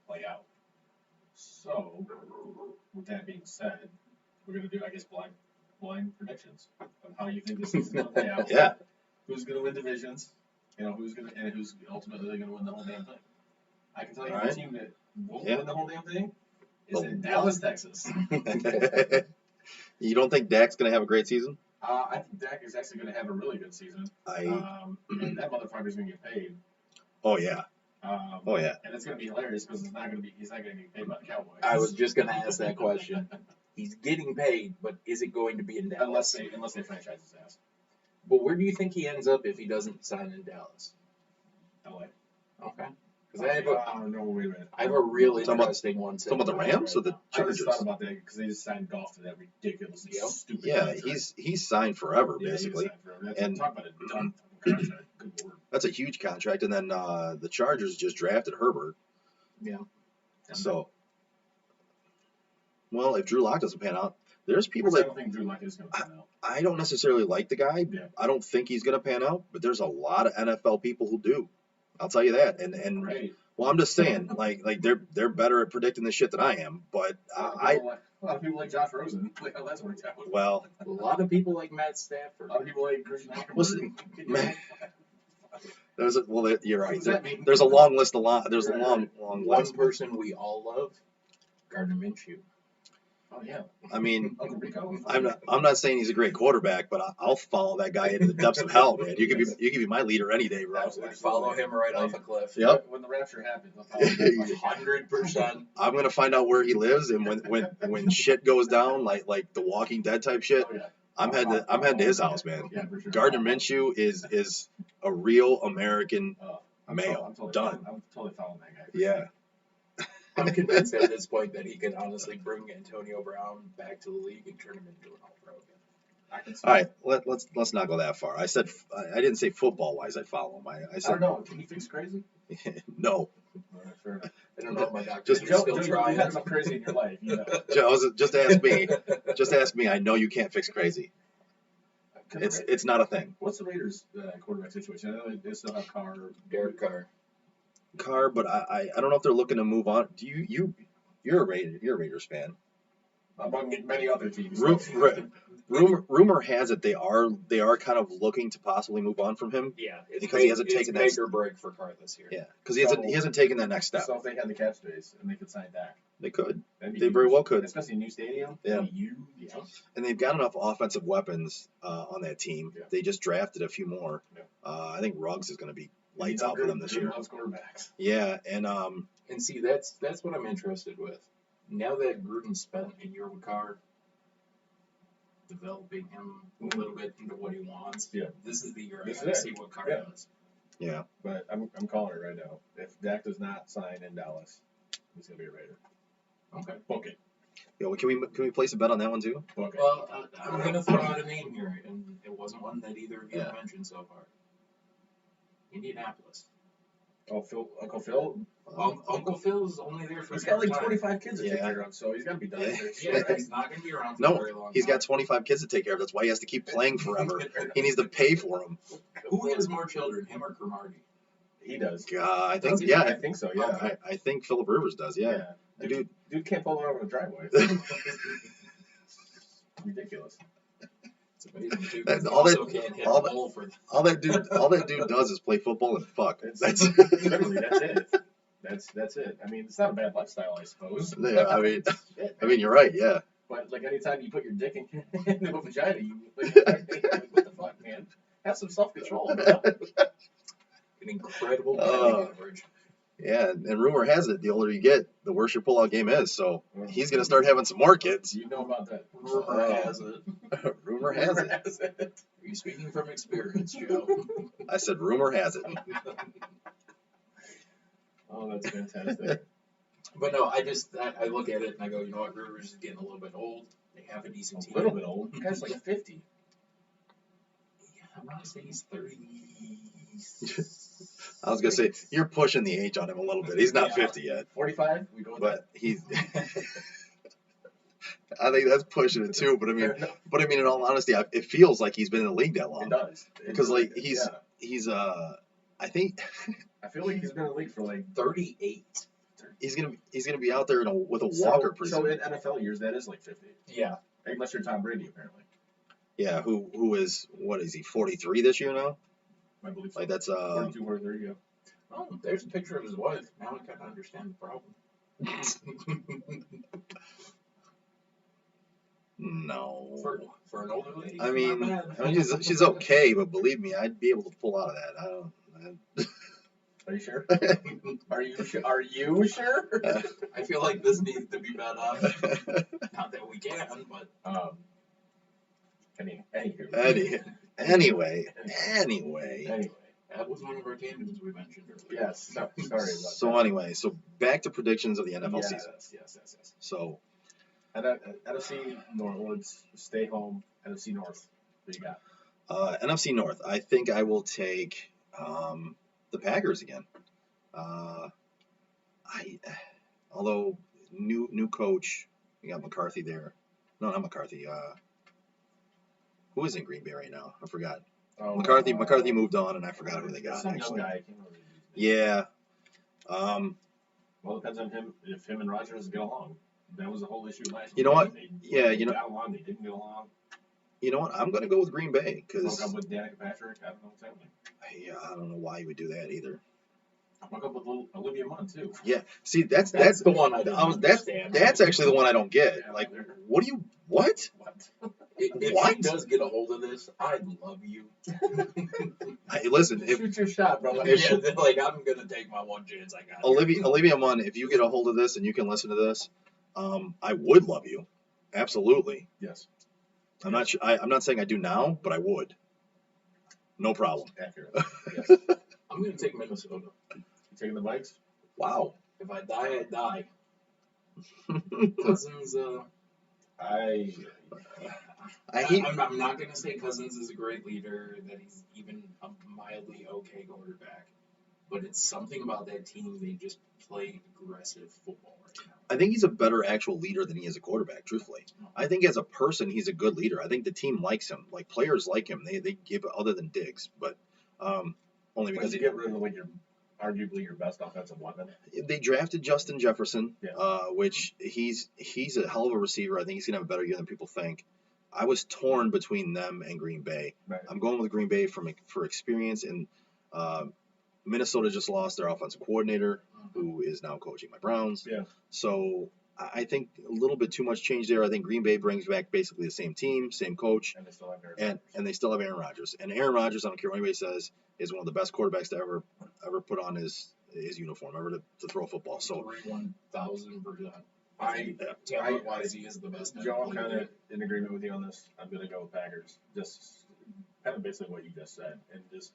Speaker 2: play out. So with that being said, we're gonna do I guess blind predictions of how you think the season's gonna play out.
Speaker 4: Yeah.
Speaker 2: Who's gonna win divisions? Who's ultimately gonna win the whole damn thing. I can tell you
Speaker 4: All
Speaker 2: one
Speaker 4: right.
Speaker 2: team that won't
Speaker 4: Yeah.
Speaker 2: win the whole damn thing is
Speaker 4: Oh.
Speaker 2: in Dallas, Texas.
Speaker 4: You don't think Dak's gonna have a great season?
Speaker 2: I think Dak is actually going to have a really good season. And that motherfucker's going to get paid.
Speaker 4: Oh yeah. Oh yeah.
Speaker 2: And it's going to be hilarious because he's not going to get paid by the Cowboys.
Speaker 3: I was just going to ask that question. He's getting paid, but is it going to be in Dallas?
Speaker 2: Unless they franchise his ass.
Speaker 3: But where do you think he ends up if he doesn't sign in Dallas?
Speaker 2: LA.
Speaker 3: Okay. Because I have a really
Speaker 4: Talking about-
Speaker 3: interesting one.
Speaker 4: Talking about the Rams or the
Speaker 2: I
Speaker 4: Chargers?
Speaker 2: just thought about that because they just signed Goff to that ridiculously stupid
Speaker 4: Yeah,
Speaker 2: contract.
Speaker 4: he's signed forever
Speaker 2: Yeah, he was
Speaker 4: basically.
Speaker 2: signed forever.
Speaker 4: And-
Speaker 2: Talk about a dumb fucking contract. Good lord.
Speaker 4: That's a huge contract. And then the Chargers just drafted Herbert.
Speaker 3: Yeah.
Speaker 4: So, well, if Drew Lock doesn't pan out, there's people
Speaker 2: I
Speaker 4: that
Speaker 2: don't think Drew Lock is going to pan out.
Speaker 4: I don't necessarily like the guy.
Speaker 2: Yeah.
Speaker 4: I don't think he's going to pan out, but there's a lot of NFL people who do. I'll tell you that. And
Speaker 2: Right.
Speaker 4: well, I'm just saying, like they're better at predicting this shit than I am. But
Speaker 2: A lot of people like Josh Rosen. Like how that's worked out.
Speaker 4: well,
Speaker 3: A lot of people like Matt Stafford.
Speaker 2: A lot of people like Christian Ackerman.
Speaker 4: Listen, man, you're right.
Speaker 2: What does that mean?
Speaker 4: There's a long list. There's a
Speaker 2: Right,
Speaker 4: long
Speaker 3: One
Speaker 4: list.
Speaker 3: person we all love, Gardner Minshew.
Speaker 2: Oh yeah.
Speaker 4: I mean,
Speaker 2: Uncle Rico.
Speaker 4: I'm not saying he's a great quarterback, but I'll follow that guy into the depths of hell, man. You can be my leader any day, bro.
Speaker 2: Absolutely.
Speaker 3: Follow him right off a cliff.
Speaker 4: Yep.
Speaker 2: When the rapture happens, I'll follow him.
Speaker 3: 100%.
Speaker 4: I'm gonna find out where he lives, and when shit goes down, like the Walking Dead type shit,
Speaker 2: Oh, yeah.
Speaker 4: I'm heading to his house, man.
Speaker 2: Yeah, for sure.
Speaker 4: Gardner Minshew is a real American
Speaker 2: I'm
Speaker 4: male.
Speaker 2: totally
Speaker 4: Done.
Speaker 2: I'm totally following that guy.
Speaker 4: Yeah.
Speaker 3: I'm convinced at this point that he could honestly bring Antonio Brown back to the league and turn him into an all-pro again.
Speaker 2: I can see
Speaker 4: All right, let's not go that far. I didn't say football wise. I follow him. I
Speaker 2: I
Speaker 4: said
Speaker 2: don't know. Can you fix crazy?
Speaker 4: no.
Speaker 2: All right, fair enough.
Speaker 3: I don't know if my doctor
Speaker 4: Just-
Speaker 3: is
Speaker 2: Joe,
Speaker 3: still
Speaker 2: you
Speaker 3: trying.
Speaker 2: had enough crazy in your life, you know.
Speaker 4: Just ask me. Just ask me. I know you can't fix crazy. It's not a thing.
Speaker 2: What's the Raiders' quarterback situation? I know they still have Carr.
Speaker 3: Derek Carr.
Speaker 4: Carr, but I don't know if they're looking to move on. You're a Raiders fan.
Speaker 2: Among many other teams.
Speaker 4: Rumor has it they are kind of looking to possibly move on from him.
Speaker 3: Yeah, it's
Speaker 4: Because he hasn't taken that
Speaker 3: make or break for Carr this year.
Speaker 4: Yeah, because he hasn't taken that next step.
Speaker 2: So if they had the cap space and they could sign Dak,
Speaker 4: They could,
Speaker 2: that'd be
Speaker 4: they very
Speaker 2: huge.
Speaker 4: well could,
Speaker 2: Especially a new stadium.
Speaker 4: Yeah.
Speaker 2: That'd be huge. Yeah.
Speaker 4: and they've got enough offensive weapons on that team.
Speaker 2: Yeah.
Speaker 4: They just drafted a few more.
Speaker 2: Yeah.
Speaker 4: I think Ruggs is going to be lights out for them this
Speaker 2: Gruden
Speaker 4: year.
Speaker 2: loves quarterbacks.
Speaker 4: Yeah, and
Speaker 3: And see, that's what I'm interested with. Now that Gruden spent a year with Carr, developing him a little bit into what he wants.
Speaker 2: Yeah.
Speaker 3: This is the year I
Speaker 2: This
Speaker 3: gotta
Speaker 2: is it.
Speaker 3: see what Carr
Speaker 2: Yeah.
Speaker 3: does.
Speaker 4: yeah,
Speaker 2: But I'm calling it right now. If Dak does not sign in Dallas, he's gonna be a Raider.
Speaker 3: Okay.
Speaker 2: Book it.
Speaker 4: yo, can we place a bet on that one too?
Speaker 2: Book it.
Speaker 3: Well, I'm gonna throw out a name here, and it wasn't one that either of you
Speaker 4: Yeah.
Speaker 3: mentioned so far. Indianapolis.
Speaker 2: Oh, Uncle Phil.
Speaker 3: Uncle Phil's only there for
Speaker 2: He's got like
Speaker 3: part-time.
Speaker 2: 25 kids to take
Speaker 4: Yeah.
Speaker 2: care of, so he's gonna be done.
Speaker 4: Yeah.
Speaker 3: Yeah, he's not gonna be around for
Speaker 4: No,
Speaker 3: very long.
Speaker 4: He's
Speaker 3: time.
Speaker 4: got 25 kids to take care of. That's why he has to keep playing forever. He needs to pay for them.
Speaker 3: Who has more children, him or Cromartie?
Speaker 2: He does.
Speaker 4: I think
Speaker 3: Does he?
Speaker 2: I
Speaker 4: yeah.
Speaker 2: think so. Yeah.
Speaker 4: I think Philip Rivers does. Yeah. Dude,
Speaker 2: Dude can't pull it over the driveway. Ridiculous.
Speaker 3: It's amazing too.
Speaker 4: That-
Speaker 3: 'cause he
Speaker 4: all that-
Speaker 3: also can't hit
Speaker 4: all
Speaker 3: a
Speaker 4: that-
Speaker 3: goal for them.
Speaker 4: all that dude does is play football and fuck. That's
Speaker 2: Literally, that's it. That's it. I mean, it's not a bad lifestyle, I suppose.
Speaker 4: yeah. I mean,
Speaker 2: Shit.
Speaker 4: you're right. Yeah.
Speaker 2: But like anytime you put your dick into a vagina, you like, what the fuck, man? Have some self control.
Speaker 3: An incredible batting
Speaker 4: Oh.
Speaker 3: average.
Speaker 4: Yeah, and rumor has it, the older you get, the worse your pullout game is. So he's gonna start having some more kids.
Speaker 2: You know about that.
Speaker 3: Rumor has it.
Speaker 4: Rumor has it.
Speaker 3: Are you speaking from experience, Joe?
Speaker 4: I said rumor has it.
Speaker 2: Oh, that's fantastic.
Speaker 3: But no, I look at it and I go, you know what, Rivers is getting a little bit old. They have a decent
Speaker 2: A
Speaker 3: team.
Speaker 2: little bit old. The guy's like 50.
Speaker 3: Yeah, I'm gonna say he's 30.
Speaker 4: I was gonna say you're pushing the age on him a little bit. He's not
Speaker 3: Yeah.
Speaker 4: 50 yet,
Speaker 2: 45? We go with
Speaker 4: but he's. I think that's pushing it too. But I
Speaker 2: that?
Speaker 4: mean, in all honesty, it feels like he's been in the league that
Speaker 2: It
Speaker 4: long.
Speaker 2: does.
Speaker 4: Because like
Speaker 2: Yeah.
Speaker 4: he's I think
Speaker 2: I feel like he's been in the league for like
Speaker 3: 38.
Speaker 4: he's gonna be out there with a walker pretty
Speaker 2: So
Speaker 4: soon.
Speaker 2: in NFL years, that is like 50.
Speaker 3: Yeah.
Speaker 2: Unless you're Tom Brady, apparently.
Speaker 4: Yeah, who is what is he 43 this year now?
Speaker 2: I believe so.
Speaker 4: Like that's
Speaker 2: 42 or 30, yeah.
Speaker 3: Oh, there's a picture of his wife. Now I kind of understand the problem.
Speaker 4: No.
Speaker 3: For an older lady.
Speaker 4: I
Speaker 3: not
Speaker 4: mean,
Speaker 3: bad.
Speaker 4: she's okay, but believe me, I'd be able to pull out of that.
Speaker 2: Are you sure?
Speaker 4: I don't.
Speaker 2: Are you sure? Are you sure?
Speaker 3: I feel like this needs to be bet on. Not that we can, but
Speaker 4: Anyway,
Speaker 2: Anyway.
Speaker 3: that was one of our tangents we mentioned earlier.
Speaker 2: Yes. Sorry about
Speaker 4: so
Speaker 2: that.
Speaker 4: anyway, so back to predictions of the NFL season.
Speaker 2: Yes.
Speaker 4: So
Speaker 2: NFC Northwoods, stay home. NFC North. What you got?
Speaker 4: NFC North, I think I will take the Packers again. Although new coach, you got McCarthy there. No, not McCarthy. Who is in Green Bay right now? I forgot.
Speaker 2: Oh,
Speaker 4: McCarthy moved on, and I forgot who they got.
Speaker 2: Some young
Speaker 4: Actually,
Speaker 2: guy. I can't remember his name.
Speaker 4: yeah.
Speaker 2: Well, it depends on him. If him and Rodgers get along, that was the whole issue last year.
Speaker 4: You know what?
Speaker 2: They got along. They didn't get along.
Speaker 4: You know what? I'm going to go with Green Bay
Speaker 2: Broke
Speaker 4: because
Speaker 2: up with Danica Patrick. I don't know what's happening.
Speaker 4: I don't know why you would do that either.
Speaker 2: Broke up with Olivia Munn too.
Speaker 4: Yeah. See, that's
Speaker 3: the one I don't understand.
Speaker 4: That's actually the one I don't get.
Speaker 2: Yeah,
Speaker 4: Like,
Speaker 2: they're-
Speaker 4: what?
Speaker 2: What?
Speaker 3: If
Speaker 4: What?
Speaker 3: she does get a hold of this, I'd love you.
Speaker 4: Hey, listen, if
Speaker 2: Shoot your shot, brother.
Speaker 4: If she-
Speaker 3: like I'm gonna take my one chance I got.
Speaker 4: Olivia Munn, if you get a hold of this and you can listen to this, I would love you. Absolutely.
Speaker 2: Yes.
Speaker 4: I'm not saying I do now, but I would. No problem.
Speaker 2: Accurate. Yes.
Speaker 3: I'm gonna take Minnesota.
Speaker 2: You taking the Vikes?
Speaker 4: Wow.
Speaker 3: If I die, I die. Cousins,
Speaker 2: I
Speaker 3: I'm not gonna say Cousins is a great leader, that he's even a mildly okay quarterback, but it's something about that team. They just play aggressive football right now.
Speaker 4: I think he's a better actual leader than he is a quarterback, truthfully. I think as a person, he's a good leader. I think the team likes him. Like, players like him. They give, other than Diggs, but only because
Speaker 2: you get rid of arguably your best offensive weapon.
Speaker 4: they drafted Justin Jefferson,
Speaker 2: Yeah.
Speaker 4: which he's a hell of a receiver. I think he's going to have a better year than people think. I was torn between them and Green Bay.
Speaker 2: Right.
Speaker 4: I'm going with Green Bay for experience, and Minnesota just lost their offensive coordinator, who is now coaching my Browns.
Speaker 2: Yeah.
Speaker 4: So I think a little bit too much change there. I think Green Bay brings back basically the same team, same coach,
Speaker 2: And they still have Aaron
Speaker 4: and they still have Aaron Rodgers. And Aaron Rodgers, I don't care what anybody says, is one of the best quarterbacks to ever put on his uniform, ever to throw a football. So
Speaker 3: 1,000%. Talent wise, he is the best.
Speaker 2: Joe, I'm kind of in agreement with you on this. I'm going to go with Packers. Just kind of basically what you just said. And just,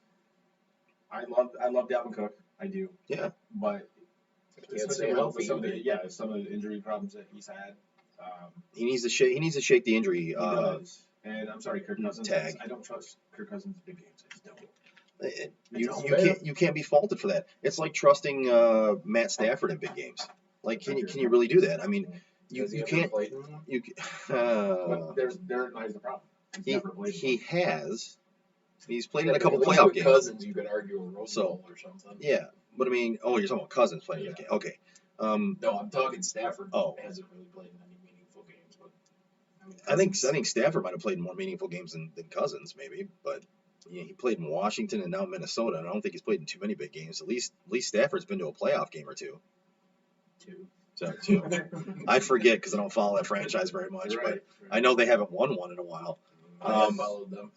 Speaker 2: I love Dalvin Cook. I do.
Speaker 4: Yeah.
Speaker 2: But
Speaker 3: Can't stay healthy.
Speaker 2: some of the injury problems that he's had.
Speaker 4: he needs to shake the injury.
Speaker 2: He does. And I'm sorry, Kirk Cousins.
Speaker 4: Tag.
Speaker 2: I don't trust Kirk Cousins in big games. I just don't.
Speaker 4: You can't be faulted for that. It's like trusting Matt Stafford in big games. Like, can you really do that? I mean, you can't.
Speaker 2: But therein lies the problem. He's never played
Speaker 4: He has. He's played in a
Speaker 3: At
Speaker 4: couple
Speaker 3: least
Speaker 4: playoff
Speaker 3: with
Speaker 4: games.
Speaker 3: Cousins, you could argue a Rose
Speaker 4: So,
Speaker 3: Bowl or something.
Speaker 4: Yeah, but I mean, you're talking about Cousins playing in the game. Okay.
Speaker 3: No, I'm talking Stafford.
Speaker 4: Oh.
Speaker 3: Hasn't really played in any meaningful games, but
Speaker 4: I think Stafford might have played in more meaningful games than Cousins, maybe. But he played in Washington and now Minnesota, and I don't think he's played in too many big games. At least Stafford's been to a playoff game or two.
Speaker 3: two.
Speaker 4: So, I forget because I don't follow that franchise very much, but I know they haven't won one in a while.
Speaker 3: I have followed them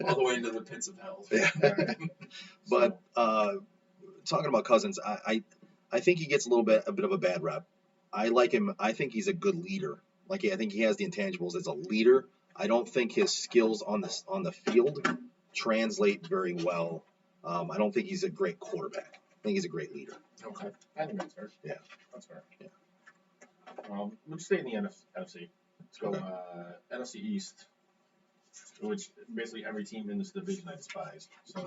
Speaker 3: all the way into the pits of hell.
Speaker 4: Yeah. But talking about Cousins, I think he gets a bit of a bad rep. I like him. I think he's a good leader. Like, I think he has the intangibles as a leader. I don't think his skills on the field translate very well. I don't think he's a great quarterback. I think he's a great leader.
Speaker 3: Okay.
Speaker 2: I think that's fair.
Speaker 4: Yeah.
Speaker 2: That's fair.
Speaker 4: Yeah.
Speaker 2: We'll stay in the NFC. Let's go
Speaker 4: Okay.
Speaker 2: NFC East, which basically every team in this division I despise. So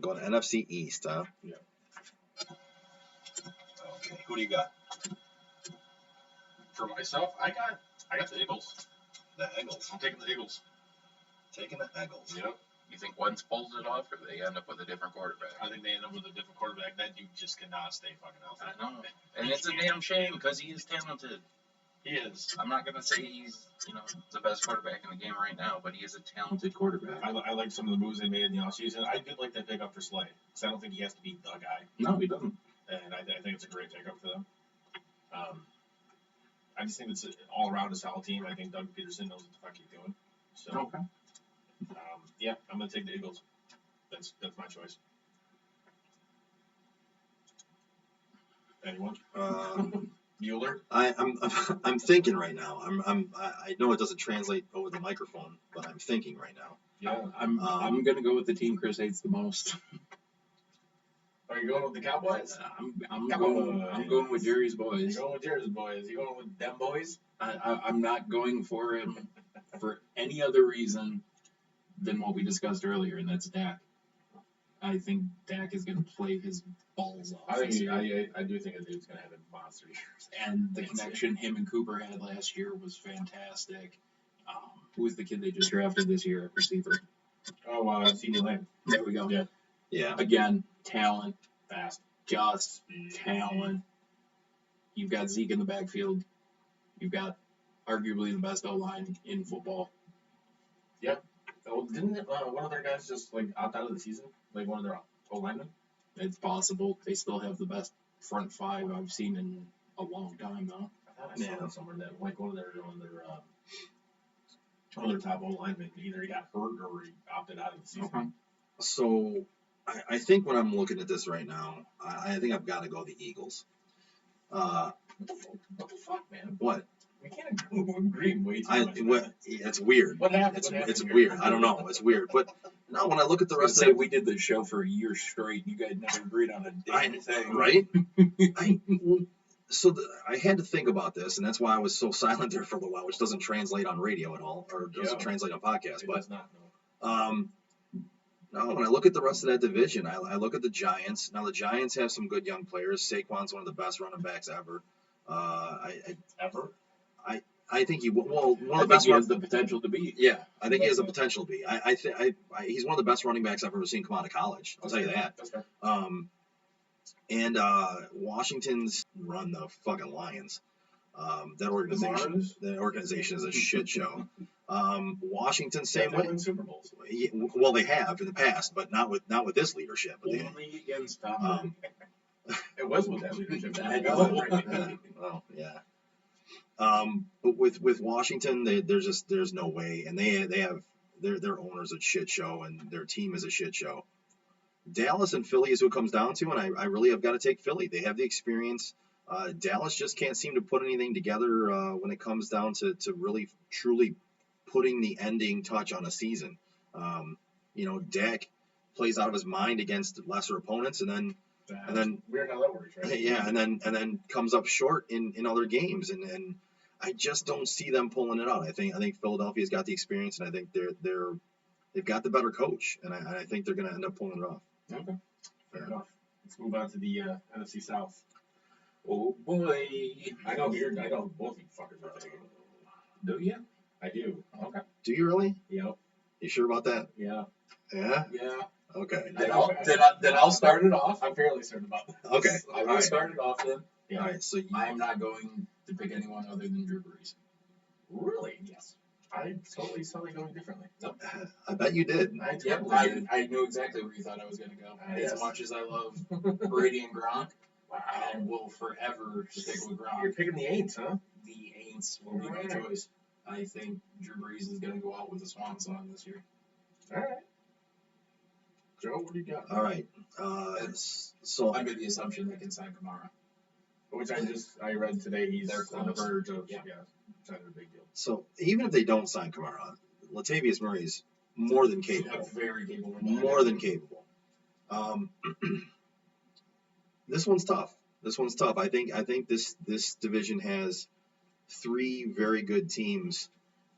Speaker 4: Going to NFC East, huh?
Speaker 2: Yeah.
Speaker 4: Okay. Who do you got?
Speaker 5: For myself, I got the Eagles.
Speaker 4: The Eagles.
Speaker 5: I'm taking the Eagles.
Speaker 4: Taking the Eagles.
Speaker 5: Yep. You think Wentz pulls it off, or they end up with a different quarterback?
Speaker 6: I think they end up with a different quarterback. That dude just cannot stay fucking healthy.
Speaker 5: I know, and it's a damn shame because he is talented.
Speaker 6: He is.
Speaker 5: I'm not gonna say he's the best quarterback in the game right now, but he is a talented quarterback.
Speaker 2: I like some of the moves they made in the offseason. I did like that pickup for Slay because I don't think he has to be the guy,
Speaker 3: No, he doesn't.
Speaker 2: and I think it's a great pickup for them.
Speaker 6: I just think it's all around a solid team. I think Doug Peterson knows what the fuck he's doing. So
Speaker 3: Okay.
Speaker 6: yeah, I'm gonna take the Eagles. That's my choice. Anyone? Bueller?
Speaker 4: I'm thinking right now. I know it doesn't translate over the microphone, but I'm thinking right now.
Speaker 6: Yeah.
Speaker 3: I'm gonna go with the team Chris hates the most.
Speaker 6: Are you going with the Cowboys?
Speaker 3: I'm
Speaker 6: Cowboys.
Speaker 3: going with Jerry's
Speaker 6: You
Speaker 3: boys.
Speaker 6: going with Jerry's boys? You going with them boys?
Speaker 3: I'm not going for him for any other reason than what we discussed earlier, and that's Dak. I think Dak is going to play his balls off.
Speaker 6: I
Speaker 3: this year.
Speaker 6: I do think the dude's gonna have a monster year.
Speaker 3: And the connection him and Cooper had last year was fantastic. Who was the kid they just drafted this year at receiver?
Speaker 6: Oh, CeeDee Lamb.
Speaker 3: There we go.
Speaker 6: Yeah.
Speaker 4: Yeah.
Speaker 3: Again, talent,
Speaker 6: Fast.
Speaker 3: just talent. You've got Zeke in the backfield. You've got arguably the best O-line in football.
Speaker 6: Oh, didn't one of their guys just like opt out of the season? Like one of their O-linemen?
Speaker 3: It's possible. They still have the best front five I've seen in a long time, though.
Speaker 6: I thought I saw that somewhere that like one of their top O-linemen either he got hurt or he opted out of the season.
Speaker 3: Okay.
Speaker 4: So I think when I'm looking at this right now, I think I've got to go the Eagles.
Speaker 6: What the fuck, man?
Speaker 4: What?
Speaker 6: We can't agree way too much.
Speaker 4: It's weird.
Speaker 6: What happened?
Speaker 4: It's weird. I don't know. It's weird. But no, when I look at the rest of it,
Speaker 3: we did this show for a year straight. You guys never agreed on a damn thing.
Speaker 4: right? I had to think about this, and that's why I was so silent there for a little while, which doesn't translate on radio at all, or doesn't translate on podcasts.
Speaker 6: It
Speaker 4: But
Speaker 6: does not know.
Speaker 4: no, when I look at the rest of that division, I look at the Giants. Now the Giants have some good young players. Saquon's one of the best running backs ever.
Speaker 6: Ever?
Speaker 4: I think one of the
Speaker 3: I think
Speaker 4: best.
Speaker 3: he has the potential to be.
Speaker 4: Yeah, I think he has the potential to be. He's one of the best running backs I've ever seen come out of college. I'll tell you that.
Speaker 6: That's fair.
Speaker 4: And Washington's run the fucking Lions. That organization is a shit show. Washington same
Speaker 6: They
Speaker 4: way.
Speaker 6: win Super Bowls.
Speaker 4: Well, they have in the past, but not with this leadership. But
Speaker 3: Only against Tom.
Speaker 6: It was with that leadership.
Speaker 4: Well, yeah. But with Washington, there's no way, and they have their owner's a shit show, and their team is a shit show. Dallas and Philly is who it comes down to, and I really have got to take Philly. They have the experience. Dallas just can't seem to put anything together when it comes down to really truly putting the ending touch on a season. Dak plays out of his mind against lesser opponents, and then
Speaker 6: Weird how that works, right?
Speaker 4: yeah, and then comes up short in other games, and I just don't see them pulling it out. I think Philadelphia's got the experience, and I think they've got the better coach, and I think they're going to end up pulling it off.
Speaker 6: Okay. Fair enough. Let's move on to the NFC South.
Speaker 3: Oh boy.
Speaker 6: I know both you fuckers are taking.
Speaker 3: Do you?
Speaker 6: I do. Okay.
Speaker 4: Do you really?
Speaker 6: Yep.
Speaker 4: You sure about that?
Speaker 6: Yeah.
Speaker 4: Yeah.
Speaker 3: Yeah.
Speaker 4: Okay.
Speaker 3: Then I'll start it off.
Speaker 6: I'm fairly certain about that.
Speaker 4: Okay.
Speaker 3: I will
Speaker 4: All right.
Speaker 3: start it off then.
Speaker 6: Yeah.
Speaker 4: All right. So
Speaker 3: I am not going to pick anyone other than Drew Brees.
Speaker 6: Really?
Speaker 3: Yes.
Speaker 6: I totally saw it going differently.
Speaker 4: I bet you did.
Speaker 6: I
Speaker 3: Yep,
Speaker 6: totally did.
Speaker 3: I knew exactly where you thought I was going to go.
Speaker 6: Yes.
Speaker 3: As much as I love Brady and Gronk,
Speaker 6: Wow.
Speaker 3: I will forever stick with
Speaker 6: You're
Speaker 3: Gronk.
Speaker 6: picking the Aints, huh?
Speaker 3: The Aints will be my choice. I think Drew Brees is going to go out with a swan song this year.
Speaker 6: All right. Joe, what do you got?
Speaker 4: All right. So
Speaker 3: Under the assumption they can sign Kamara.
Speaker 6: Which I read today. He's
Speaker 3: They're
Speaker 6: on the
Speaker 3: close.
Speaker 6: verge of
Speaker 3: Yeah.
Speaker 6: signing a big deal.
Speaker 4: So even if they don't sign Kamara, Latavius Murray's more than capable.
Speaker 3: Very capable.
Speaker 4: More than capable. This one's tough. I think this division has three very good teams.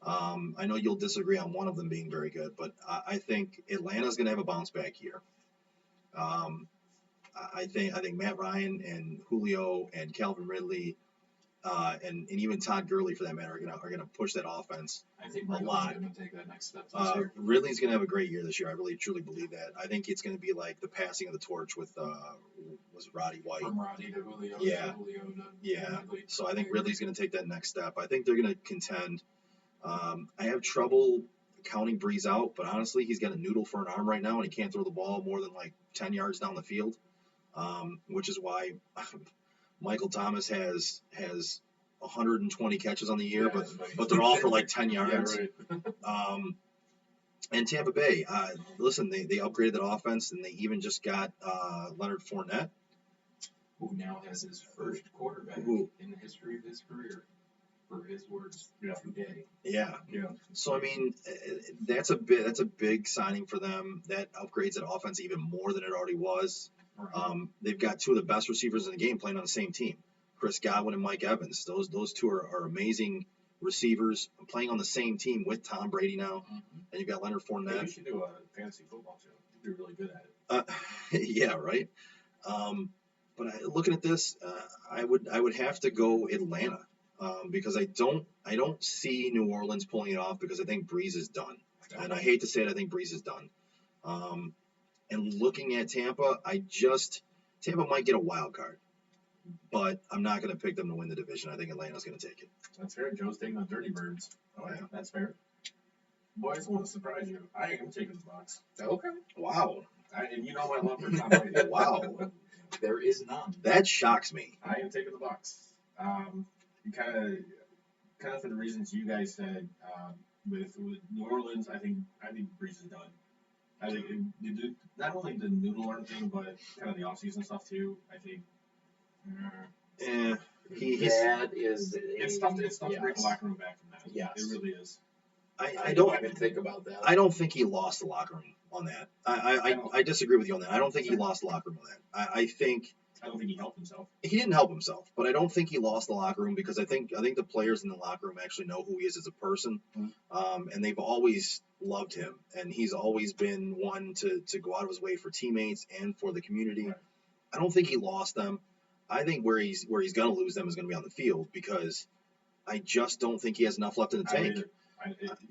Speaker 4: I know you'll disagree on one of them being very good, but I think Atlanta's going to have a bounce back year. I think Matt Ryan and Julio and Calvin Ridley and even Todd Gurley for that matter are gonna push that offense.
Speaker 3: I think
Speaker 4: a
Speaker 3: Ridley's
Speaker 4: lot.
Speaker 3: going to take that next step this year.
Speaker 4: Ridley's gonna have a great year this year. I really truly believe that. I think it's gonna be like the passing of the torch with was Roddy White.
Speaker 3: From Roddy to Julio
Speaker 4: Yeah.
Speaker 3: to Julio to
Speaker 4: Yeah.
Speaker 3: Ridley.
Speaker 4: So I think Ridley's gonna take that next step. I think they're gonna contend. I have trouble counting Breeze out, but honestly, he's got a noodle for an arm right now, and he can't throw the ball more than like 10 yards down the field, which is why Michael Thomas has 120 catches on the year,
Speaker 6: Yeah,
Speaker 4: but they're all for like 10 yards.
Speaker 6: Yeah, right.
Speaker 4: And Tampa Bay, listen, they upgraded that offense, and they even just got Leonard Fournette.
Speaker 3: Who now has his first quarterback
Speaker 4: Who-
Speaker 3: in the history of his career, for his words,
Speaker 6: Yeah.
Speaker 3: today.
Speaker 4: Yeah.
Speaker 6: Yeah.
Speaker 4: So I mean, that's a big signing for them. That upgrades that offense even more than it already was.
Speaker 6: Right.
Speaker 4: They've got two of the best receivers in the game playing on the same team, Chris Godwin and Mike Evans. Those two are amazing receivers playing on the same team with Tom Brady now, and you've got Leonard
Speaker 6: Hey, you
Speaker 4: Fournette.
Speaker 6: should do a fantasy football show. You'd be really good at it.
Speaker 4: Yeah, right. But looking at this, I would have to go Atlanta because I don't see New Orleans pulling it off because I think Breeze is done, and I hate to say it, I think Breeze is done. And looking at Tampa, Tampa might get a wild card, but I'm not going to pick them to win the division. I think Atlanta's going to take it.
Speaker 6: That's fair. Joe's taking the Dirty Birds. Oh, yeah, that's fair. Boys, I want to surprise you. I am taking the Bucks.
Speaker 3: Okay.
Speaker 4: Wow,
Speaker 6: And you know my love for Tom Brady.
Speaker 4: wow,
Speaker 3: There is none.
Speaker 4: that shocks me.
Speaker 6: I am taking the Bucks. Kind of for the reasons you guys said. With New Orleans, I think Breeze is done. I think not only the noodle arm thing, but kind of the offseason stuff too. I think
Speaker 3: That is.
Speaker 6: it's tough. It's tough to bring the
Speaker 3: yes.
Speaker 6: locker room back from that.
Speaker 3: Yes.
Speaker 6: It really is.
Speaker 4: I
Speaker 3: don't
Speaker 4: don't
Speaker 3: even think about that.
Speaker 4: I don't think he lost the locker room on that. I disagree with you on that. I don't think he lost the locker room on that. I think
Speaker 6: I don't think he helped himself.
Speaker 4: he didn't help himself, but I don't think he lost the locker room because I think the players in the locker room actually know who he is as a person, and they've always loved him, and he's always been one to go out of his way for teammates and for the community.
Speaker 6: Right.
Speaker 4: I don't think he lost them. I think where he's going to lose them is going to be on the field because I just don't think he has enough left in the tank.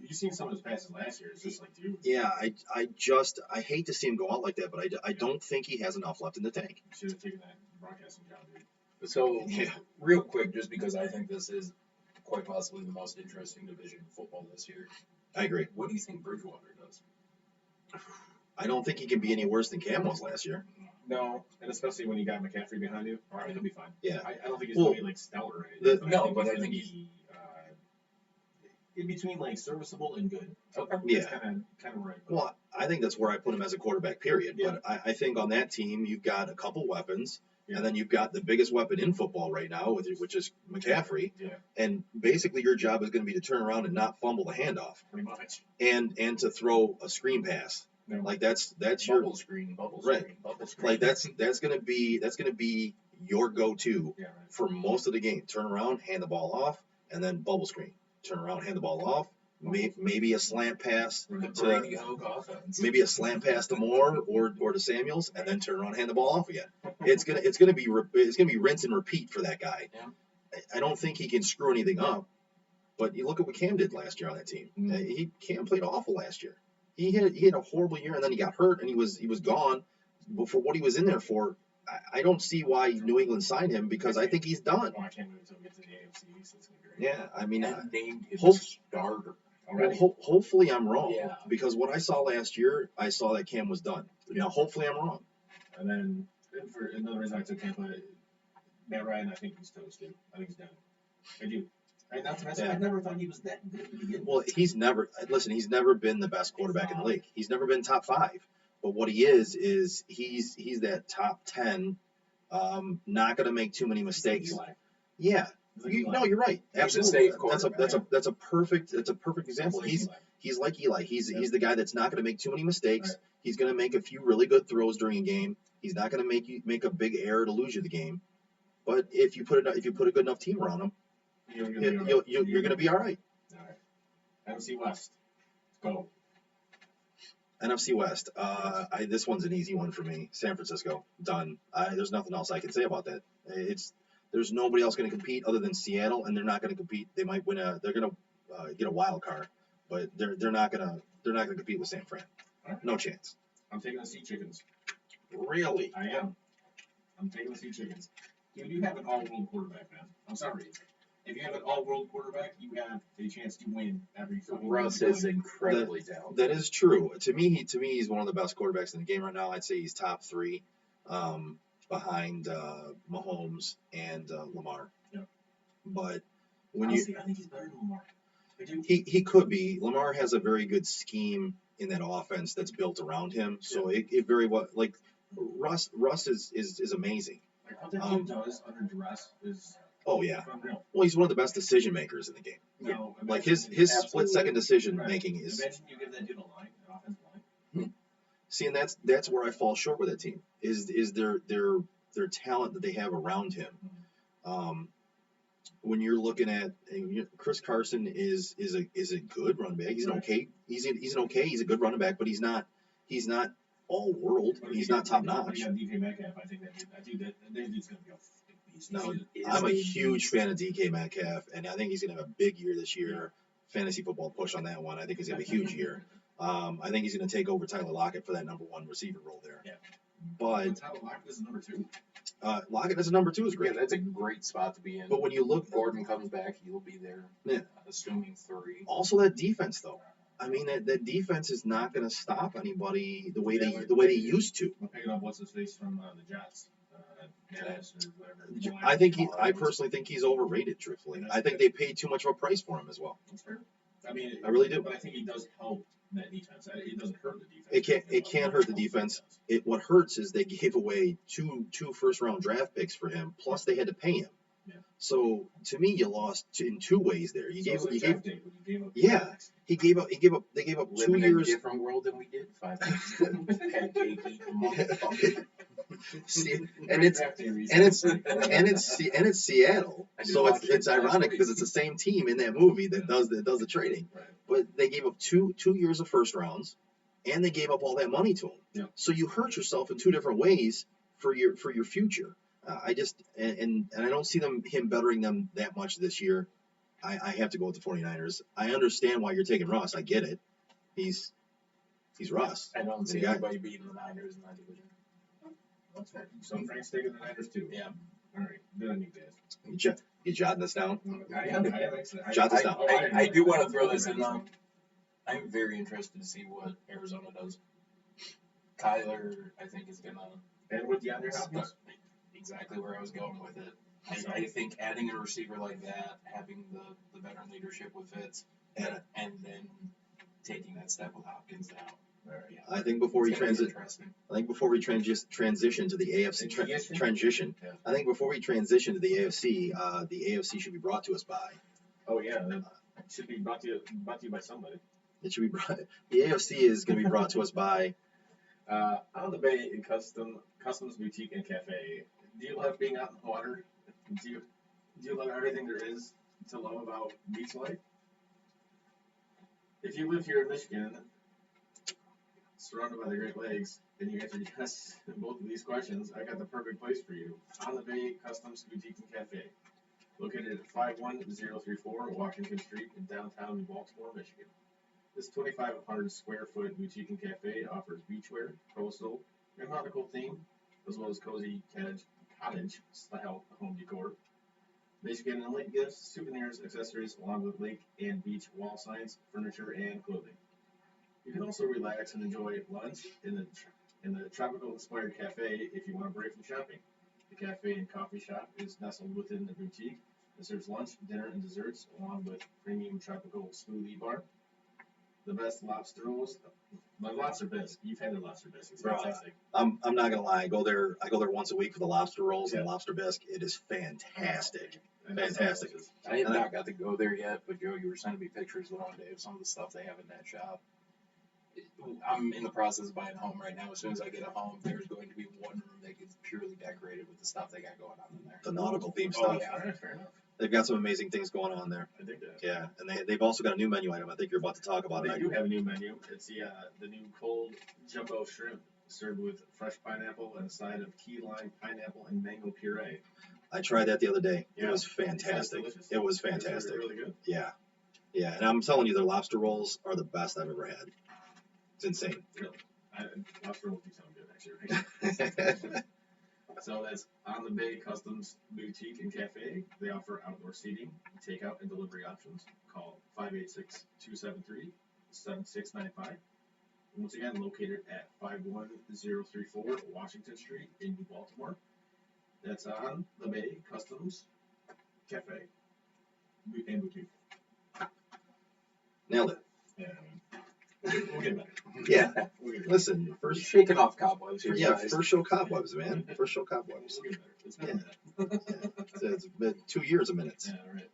Speaker 6: You've seen some of his passes last year. It's just like, dude,
Speaker 4: Yeah, I hate to see him go out like that, but I don't think he has enough left in the tank.
Speaker 6: you should have taken that broadcasting job, dude.
Speaker 3: So,
Speaker 4: Yeah.
Speaker 3: real quick, just because I think this is quite possibly the most interesting division in football this year,
Speaker 4: I agree.
Speaker 3: what do you think Bridgewater does?
Speaker 4: I don't think he can be any worse than Cam was last year.
Speaker 6: No, and especially when you got McCaffrey behind you, all right, he'll be fine.
Speaker 4: Yeah.
Speaker 6: I don't think he's
Speaker 4: Well,
Speaker 6: going to be like stellar or anything.
Speaker 3: No, but
Speaker 6: he's
Speaker 3: I
Speaker 6: gonna
Speaker 3: think
Speaker 6: be in between like serviceable and good.
Speaker 3: Okay.
Speaker 4: Yeah.
Speaker 6: Kind of right.
Speaker 4: Well, I think that's where I put him as a quarterback, period.
Speaker 6: Yeah.
Speaker 4: But I think on that team, you've got a couple weapons,
Speaker 6: Yeah.
Speaker 4: and then you've got the biggest weapon in football right now, which is McCaffrey.
Speaker 6: Yeah,
Speaker 4: And basically, your job is going to be to turn around and not fumble the handoff,
Speaker 6: pretty much.
Speaker 4: and to throw a screen pass.
Speaker 6: Yeah.
Speaker 4: Like that's
Speaker 3: Bubble screen.
Speaker 4: Right.
Speaker 3: Bubble screen.
Speaker 4: like that's going to be your go-to
Speaker 6: Yeah, right.
Speaker 4: for most of the game. Turn around, hand the ball off, and then bubble screen. Turn around, hand the ball off. Maybe a slant pass
Speaker 3: The
Speaker 4: to
Speaker 3: Brady Hoke offense.
Speaker 4: maybe a slant pass to Moore or to Samuels, and then turn around, and hand the ball off again. It's gonna be rinse and repeat for that guy.
Speaker 3: Yeah.
Speaker 4: I don't think he can screw anything up. But you look at what Cam did last year on that team. Cam played awful last year. He had a horrible year, and then he got hurt, and he was gone. But for what he was in there for, I don't see why New England signed him because I think he's done.
Speaker 6: Oh, I can't wait until we get to the AFC East. It's gonna be great.
Speaker 4: Yeah, I mean,
Speaker 3: And named his
Speaker 4: Hope-
Speaker 3: starter.
Speaker 6: Already.
Speaker 4: hopefully I'm wrong.
Speaker 3: Yeah.
Speaker 4: Because what I saw last year, I saw that Cam was done. Now, hopefully I'm wrong.
Speaker 6: And then for another reason I took Tampa, Matt Ryan, I think he's toast, dude. I think he's done. I do. And not to mention,
Speaker 4: Yeah.
Speaker 6: I never thought he was that good to begin with.
Speaker 4: Well, he's never been the best quarterback in the league. He's never been top 5. But what he is he's that top 10, not going to make too many mistakes.
Speaker 6: Eli.
Speaker 4: Yeah.
Speaker 6: Eli.
Speaker 4: You're right.
Speaker 3: He's a
Speaker 4: Absolutely.
Speaker 3: safe
Speaker 4: That's a perfect example.
Speaker 6: Like
Speaker 4: He's
Speaker 6: Eli.
Speaker 4: He's like Eli. He's the guy that's not going to make too many mistakes.
Speaker 6: Right.
Speaker 4: He's going to make a few really good throws during a game. He's not going to make a big error to lose you the game. But if you put a good enough team around him,
Speaker 6: You're
Speaker 4: you're going to be all right.
Speaker 6: All right. NFC West. Go.
Speaker 4: NFC West. This one's an easy one for me. San Francisco, done. There's nothing else I can say about that. There's nobody else going to compete other than Seattle, and they're not going to compete. They might win they're going to get a wild card, but they're not going to compete with San Fran. No chance.
Speaker 6: I'm taking the Sea Chickens.
Speaker 4: Really?
Speaker 6: I am. I'm taking the Sea Chickens. Dude, you have an all-world quarterback, man. I'm sorry. If you have an all-world quarterback, you have a chance to win every fucking
Speaker 3: Russ
Speaker 6: game.
Speaker 3: is incredibly talented.
Speaker 4: That is true. To me, he's one of the best quarterbacks in the game right now. I'd say he's top 3, behind Mahomes and Lamar.
Speaker 6: Yeah.
Speaker 4: But when you
Speaker 6: Honestly, I think he's better than Lamar. I do.
Speaker 4: he could be. Lamar has a very good scheme in that offense that's built around him. So it very well like Russ is amazing.
Speaker 6: Like what that dude does under duress is
Speaker 4: Oh yeah.
Speaker 6: unreal.
Speaker 4: Well, he's one of the best decision makers in the game.
Speaker 6: Now,
Speaker 4: Like
Speaker 6: imagine-
Speaker 4: his
Speaker 3: Absolutely.
Speaker 4: split second decision
Speaker 6: Right.
Speaker 4: making is.
Speaker 6: Imagine you give that dude a line, an offensive line.
Speaker 4: See, and that's where I fall short with that team is their talent that they have around him. When you're looking at Chris Carson is a good running back. He's an okay. He's a good running back, but he's not all world.
Speaker 6: But if
Speaker 4: He's
Speaker 6: you
Speaker 4: not
Speaker 6: got-
Speaker 4: top
Speaker 6: When
Speaker 4: notch.
Speaker 6: you got DK Metcalf, I think that dude's gonna be a fucking beast.
Speaker 4: No,
Speaker 3: Is
Speaker 4: I'm a
Speaker 3: a
Speaker 4: huge
Speaker 3: beast.
Speaker 4: fan of DK Metcalf, and I think he's gonna have a big year this year. Fantasy football push on that one. I think he's gonna have a huge year. I think he's gonna take over Tyler Lockett for that number one receiver role there.
Speaker 6: Yeah.
Speaker 4: But
Speaker 6: Tyler Lockett is number 2.
Speaker 4: Lockett as a number 2 is
Speaker 3: Yeah,
Speaker 4: great.
Speaker 3: that's a great spot to be in.
Speaker 4: But when you look,
Speaker 3: Gordon comes back, he'll be there.
Speaker 4: Yeah.
Speaker 3: Assuming 3.
Speaker 4: also that defense though. I mean that defense is not going to stop anybody the way
Speaker 6: Yeah,
Speaker 4: they used to.
Speaker 6: I'm picking up what's his face from the Jets. Dallas or whatever.
Speaker 4: I personally think he's overrated. Truthfully, I think they paid too much of a price for him as well.
Speaker 6: That's fair. I mean,
Speaker 4: I really do.
Speaker 6: But I think he does help that defense. It doesn't hurt the defense.
Speaker 4: It can't hurt the defense. What hurts is they gave away two first round draft picks for him, plus they had to pay him.
Speaker 6: Yeah.
Speaker 4: So to me, you lost in 2 ways there.
Speaker 6: They gave up.
Speaker 4: Yeah. They gave up 2
Speaker 3: Living in a
Speaker 4: years.
Speaker 3: different world than we did 5 years ago. Pancake eating motherfucker.
Speaker 4: See, and it's Seattle,
Speaker 3: I do
Speaker 4: so
Speaker 3: watch
Speaker 4: it's
Speaker 3: it last
Speaker 4: ironic
Speaker 3: week.
Speaker 4: because it's the same team in that movie that does the trading.
Speaker 6: Right.
Speaker 4: But they gave up two years of first rounds, and they gave up all that money to him.
Speaker 6: Yeah.
Speaker 4: So you hurt yourself in 2 different ways for your future. I just and I don't see him bettering them that much this year. I have to go with the 49ers. I understand why you're taking Russ. I get it. He's Russ.
Speaker 3: I don't see
Speaker 4: The guy-
Speaker 3: anybody beating the Niners in that division.
Speaker 6: That's fair. So Frank's taking the Niners too.
Speaker 3: Yeah.
Speaker 6: All right. Good on you guys.
Speaker 4: You jotting this down?
Speaker 6: I am actually.
Speaker 4: Jot this down.
Speaker 3: I do want to throw this in though. I'm very interested to see what Arizona does. Kyler, I think, is gonna
Speaker 6: And with DeAndre Hopkins.
Speaker 3: start exactly where I was going with it. I think adding a receiver like that, having the veteran leadership with Fitz,
Speaker 4: And
Speaker 3: and then taking that step with Hopkins now. Yeah.
Speaker 4: I think before we
Speaker 3: It's gonna be
Speaker 4: transition.
Speaker 3: interesting.
Speaker 4: Transition to the AFC transition.
Speaker 6: Yeah.
Speaker 4: I think before we transition to the AFC should be brought to us by.
Speaker 6: Oh yeah, that should be brought to you by somebody.
Speaker 4: It should be brought. The AFC is going to be brought to us by.
Speaker 6: On the Bay in Customs Boutique and Cafe. Do you love being out in the water? Do you love everything there is to love about beach life? If you live here in Michigan, surrounded by the Great Lakes, and you answer yes to both of these questions, I got the perfect place for you. On the Bay Customs Boutique and Cafe, located at 51034 Washington Street in downtown New Baltimore, Michigan. This 2,500 square foot boutique and cafe offers beachwear, coastal, and nautical theme, as well as cozy cottage style home decor. Michigan and lake gifts, souvenirs, accessories, along with lake and beach wall signs, furniture, and clothing. You can also relax and enjoy lunch in the tropical inspired cafe if you want a break from shopping. The cafe and coffee shop is nestled within the boutique and serves lunch, dinner, and desserts, along with premium tropical smoothie bar. The best lobster rolls. My lobster bisque. You've had the lobster bisque. It's
Speaker 4: Bro,
Speaker 6: fantastic.
Speaker 4: I'm not gonna lie. I go there once a week for the lobster rolls and
Speaker 6: Yeah.
Speaker 4: lobster bisque. It is fantastic.
Speaker 6: And that's
Speaker 4: Fantastic.
Speaker 6: delicious.
Speaker 3: I have not got to go there yet, but Joe, you were sending me pictures the one day of some of the stuff they have in that shop. I'm in the process of buying a home right now. As soon as I get a home, there's going to be one room that gets purely decorated with the stuff they got going on in there.
Speaker 4: The nautical theme
Speaker 3: Oh,
Speaker 4: stuff.
Speaker 3: yeah.
Speaker 6: All right, fair enough.
Speaker 4: They've got some amazing things going on there.
Speaker 6: I think that.
Speaker 4: Yeah, and they've also got a new menu item. I think you're about to talk about
Speaker 6: They
Speaker 4: it.
Speaker 6: do have a new menu. It's the new cold jumbo shrimp served with fresh pineapple and a side of key lime, pineapple, and mango puree.
Speaker 4: I tried that the other day. It
Speaker 6: Yeah.
Speaker 4: was fantastic.
Speaker 6: Delicious.
Speaker 4: It was
Speaker 6: It's
Speaker 4: fantastic.
Speaker 6: really good.
Speaker 4: Yeah, and I'm telling you, their lobster rolls are the best I've ever had. It's insane.
Speaker 6: Lobster rolls do sound good, actually. So that's On the Bay Customs Boutique and Cafe. They offer outdoor seating, takeout, and delivery options. Call 586-273-7695. Once again, located at 51034 Washington Street in New Baltimore. That's On the Bay Customs Cafe. and Boutique.
Speaker 4: Nailed it.
Speaker 6: Yeah, we'll get better.
Speaker 4: Yeah.
Speaker 6: We'll get better.
Speaker 4: Listen,
Speaker 3: We're
Speaker 4: first
Speaker 3: shaking off cobwebs here,
Speaker 4: yeah,
Speaker 3: guys.
Speaker 4: first show cobwebs, man. First show cobwebs.
Speaker 6: We'll get better. It's been a minute.
Speaker 4: It's been 2 years of minutes.
Speaker 6: Yeah, right.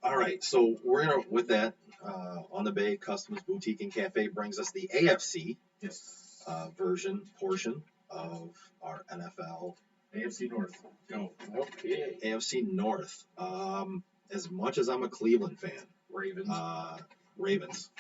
Speaker 4: All right, so we're gonna with that on the Bay Customs Boutique and Cafe brings us the AFC
Speaker 6: Yes.
Speaker 4: portion of our NFL
Speaker 6: AFC North. Go.
Speaker 3: Okay.
Speaker 4: AFC North. As much as I'm a Cleveland fan,
Speaker 3: Ravens.
Speaker 4: Ravens.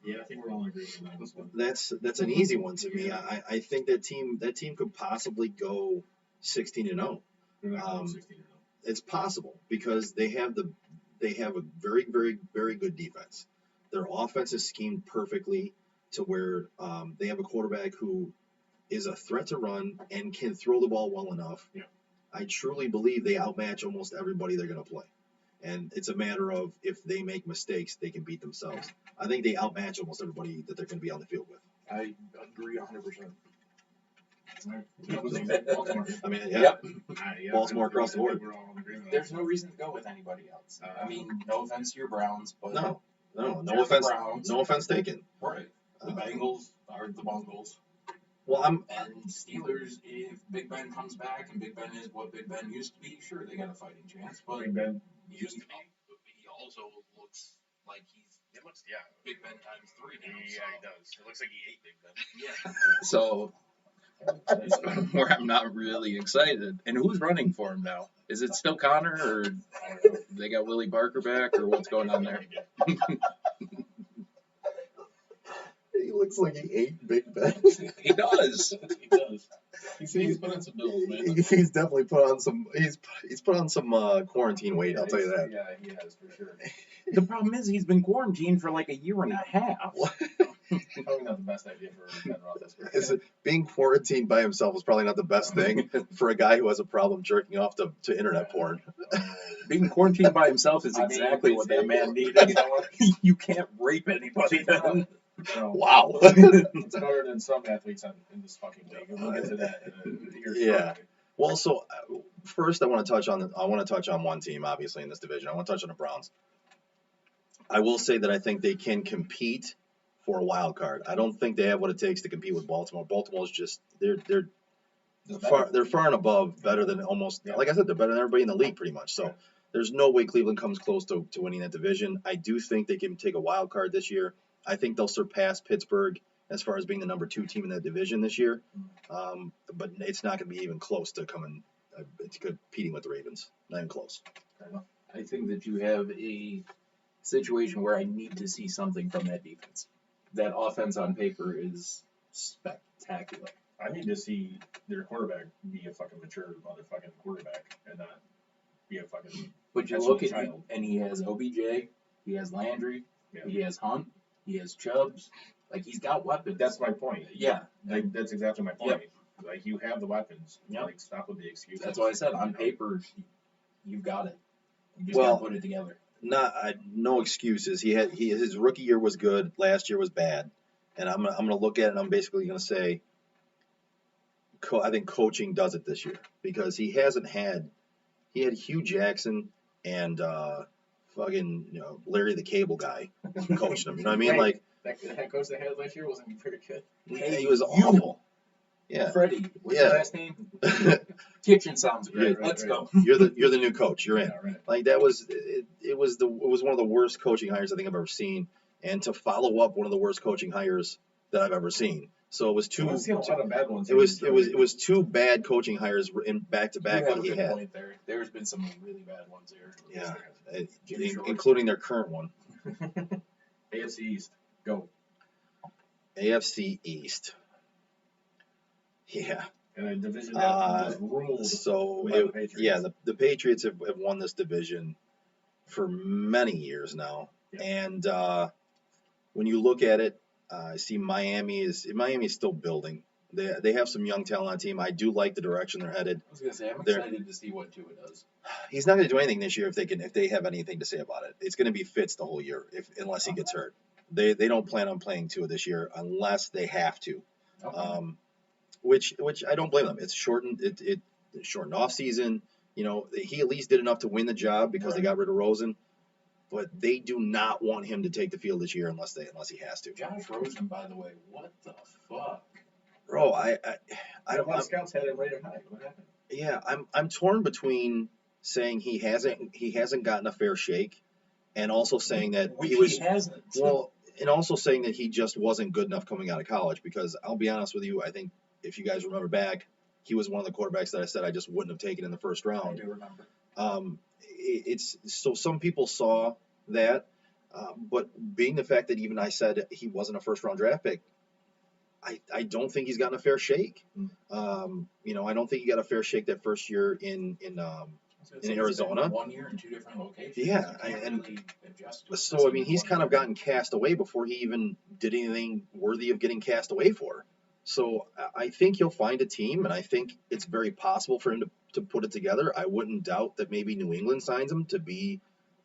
Speaker 6: Yeah, I think we're all in agreement on this one.
Speaker 4: That's an easy one to me. I think that team could possibly go 16-0.
Speaker 6: We're not going 16 0.
Speaker 4: It's possible because they have a very, very, very good defense. Their offense is schemed perfectly to where they have a quarterback who is a threat to run and can throw the ball well enough.
Speaker 6: Yeah.
Speaker 4: I truly believe they outmatch almost everybody they're going to play. And it's a matter of if they make mistakes, they can beat themselves. I think they outmatch almost everybody that they're going to be on the field with.
Speaker 3: I agree 100%.
Speaker 6: Baltimore.
Speaker 4: I mean, yeah.
Speaker 3: Yep.
Speaker 6: Yeah,
Speaker 4: Baltimore across the
Speaker 6: I think
Speaker 4: board.
Speaker 6: We're all in agreement on
Speaker 3: There's
Speaker 6: that.
Speaker 3: no reason to go with anybody else. I mean, no offense to your Browns, but
Speaker 4: No
Speaker 3: They're the
Speaker 4: offense.
Speaker 3: Browns.
Speaker 4: No offense taken.
Speaker 3: Right. The Bengals are the Bungles.
Speaker 4: Well,
Speaker 3: And Steelers, if Big Ben comes back and Big Ben is what Big Ben used to be, sure, they got a fighting chance. But
Speaker 6: Big Ben.
Speaker 3: he used to be, but he also looks like
Speaker 7: It looks, yeah.
Speaker 3: Big Ben times 3 now.
Speaker 7: Yeah, he does. It looks like he ate Big Ben.
Speaker 3: Yeah.
Speaker 8: So where I'm not really excited. And who's running for him now? Is it still Connor or they got Willie Barker back or what's going on there?
Speaker 4: he looks like he ate Big Ben.
Speaker 8: He does.
Speaker 7: He does. He's put on some bills, man.
Speaker 4: He's definitely put on some. He's put on some quarantine weight. I'll tell you that.
Speaker 6: Yeah, he has for sure.
Speaker 8: The problem is he's been quarantined for like a year and a half.
Speaker 6: Probably not the best idea for Ben Roethlisberger.
Speaker 4: Is it, being quarantined by himself is probably not the best thing for a guy who has a problem jerking off to internet porn.
Speaker 8: Being quarantined by himself is
Speaker 6: I mean,
Speaker 8: exactly what that man needed.
Speaker 6: You know what?
Speaker 8: You can't rape anybody then.
Speaker 6: No,
Speaker 4: Wow.
Speaker 6: it's better than some athletes in this fucking league. And we'll get to that here
Speaker 4: Yeah.
Speaker 6: shortly.
Speaker 4: Well, so first I want to touch on one team, obviously in this division. I want to touch on the Browns. I will say that I think they can compete for a wild card. I don't think they have what it takes to compete with Baltimore. Baltimore's just they're far and above better than almost like I said, they're better than everybody in the league pretty much. So there's no way Cleveland comes close to winning that division. I do think they can take a wild card this year. I think they'll surpass Pittsburgh as far as being the number 2 team in that division this year. But it's not going to be even close to competing with the Ravens. Not even close.
Speaker 3: I think that you have a situation where I need to see something from that defense. That offense on paper is spectacular.
Speaker 6: I need to see their quarterback be a fucking mature motherfucking quarterback and not be a fucking.
Speaker 3: But you
Speaker 6: That's
Speaker 3: look
Speaker 6: a
Speaker 3: at him,
Speaker 6: child.
Speaker 3: and he has OBJ, he has Landry,
Speaker 6: Yeah.
Speaker 3: he has Hunt, he has Chubbs. Like, he's got weapons.
Speaker 6: That's my point.
Speaker 3: Yeah.
Speaker 6: Like, that's exactly my point. Like, you have the weapons.
Speaker 3: Yep.
Speaker 6: Like, stop with the excuses.
Speaker 3: That's why I said on paper, you've got it. You just
Speaker 4: Well,
Speaker 3: gotta put it together.
Speaker 4: No excuses. His rookie year was good. Last year was bad. And I'm gonna look at it and I'm basically gonna say, I think coaching does it this year because he had Hugh Jackson and fucking Larry the Cable Guy coaching him. You know what I mean?
Speaker 6: Right.
Speaker 4: Like
Speaker 6: That coach they had last year wasn't very good.
Speaker 4: he was awful. Yeah.
Speaker 3: Freddie, what's
Speaker 4: Yeah.
Speaker 3: your last name? Kitchen sounds great.
Speaker 6: Right,
Speaker 3: Let's
Speaker 6: right.
Speaker 3: go.
Speaker 4: You're the new coach. You're in.
Speaker 6: Yeah, right.
Speaker 4: Like that was it was one of the worst coaching hires I think I've ever seen, and to follow up one of the worst coaching hires that I've ever seen. So it was
Speaker 6: I've seen a lot of bad ones.
Speaker 4: it was two bad coaching hires in back to back
Speaker 3: You have
Speaker 4: that
Speaker 3: a
Speaker 4: he
Speaker 3: good
Speaker 4: had.
Speaker 3: point there. There's been some really bad ones here.
Speaker 4: Yeah,
Speaker 3: Jimmy Short.
Speaker 4: including their current one.
Speaker 6: AFC East. Go.
Speaker 4: AFC East. Yeah.
Speaker 6: And a division that was ruled
Speaker 4: So
Speaker 6: by the Patriots.
Speaker 4: the Patriots have won this division for many years now,
Speaker 6: Yeah.
Speaker 4: and when you look at it, I see Miami is still building. They have some young talent on the team. I do like the direction they're headed.
Speaker 3: I was gonna say, I'm
Speaker 4: They're-
Speaker 3: excited to see what Tua does.
Speaker 4: He's not going to do anything this year if they have anything to say about it. It's going to be Fitz the whole year unless he gets hurt. They don't plan on playing Tua this year unless they have to.
Speaker 3: Okay.
Speaker 4: Which I don't blame them. It's shortened. It shortened off season. he at least did enough to win the job because they got rid of Rosen. But they do not want him to take the field this year unless he has to.
Speaker 3: Josh Rosen, by the way, what the fuck?
Speaker 4: Bro, I
Speaker 6: A lot of scouts had it rated high. What happened?
Speaker 4: Yeah, I'm torn between saying he hasn't gotten a fair shake, and also saying that
Speaker 3: He hasn't.
Speaker 4: well, and also saying that he just wasn't good enough coming out of college. Because I'll be honest with you, I think if you guys remember back, he was one of the quarterbacks that I said I just wouldn't have taken in the first
Speaker 3: I
Speaker 4: round.
Speaker 3: do remember.
Speaker 4: It's so some people saw that, but being the fact that even I said he wasn't a first round draft pick, I don't think he's gotten a fair shake. I don't think he got a fair shake that first year in Arizona.
Speaker 3: 1 year in 2 different locations.
Speaker 4: Yeah,
Speaker 3: You can't
Speaker 4: and
Speaker 3: really adjust to it.
Speaker 4: so I mean he's kind of gotten cast away before he even did anything worthy of getting cast away for. So I think he'll find a team, and I think it's very possible for him to put it together. I wouldn't doubt that maybe New England signs him to be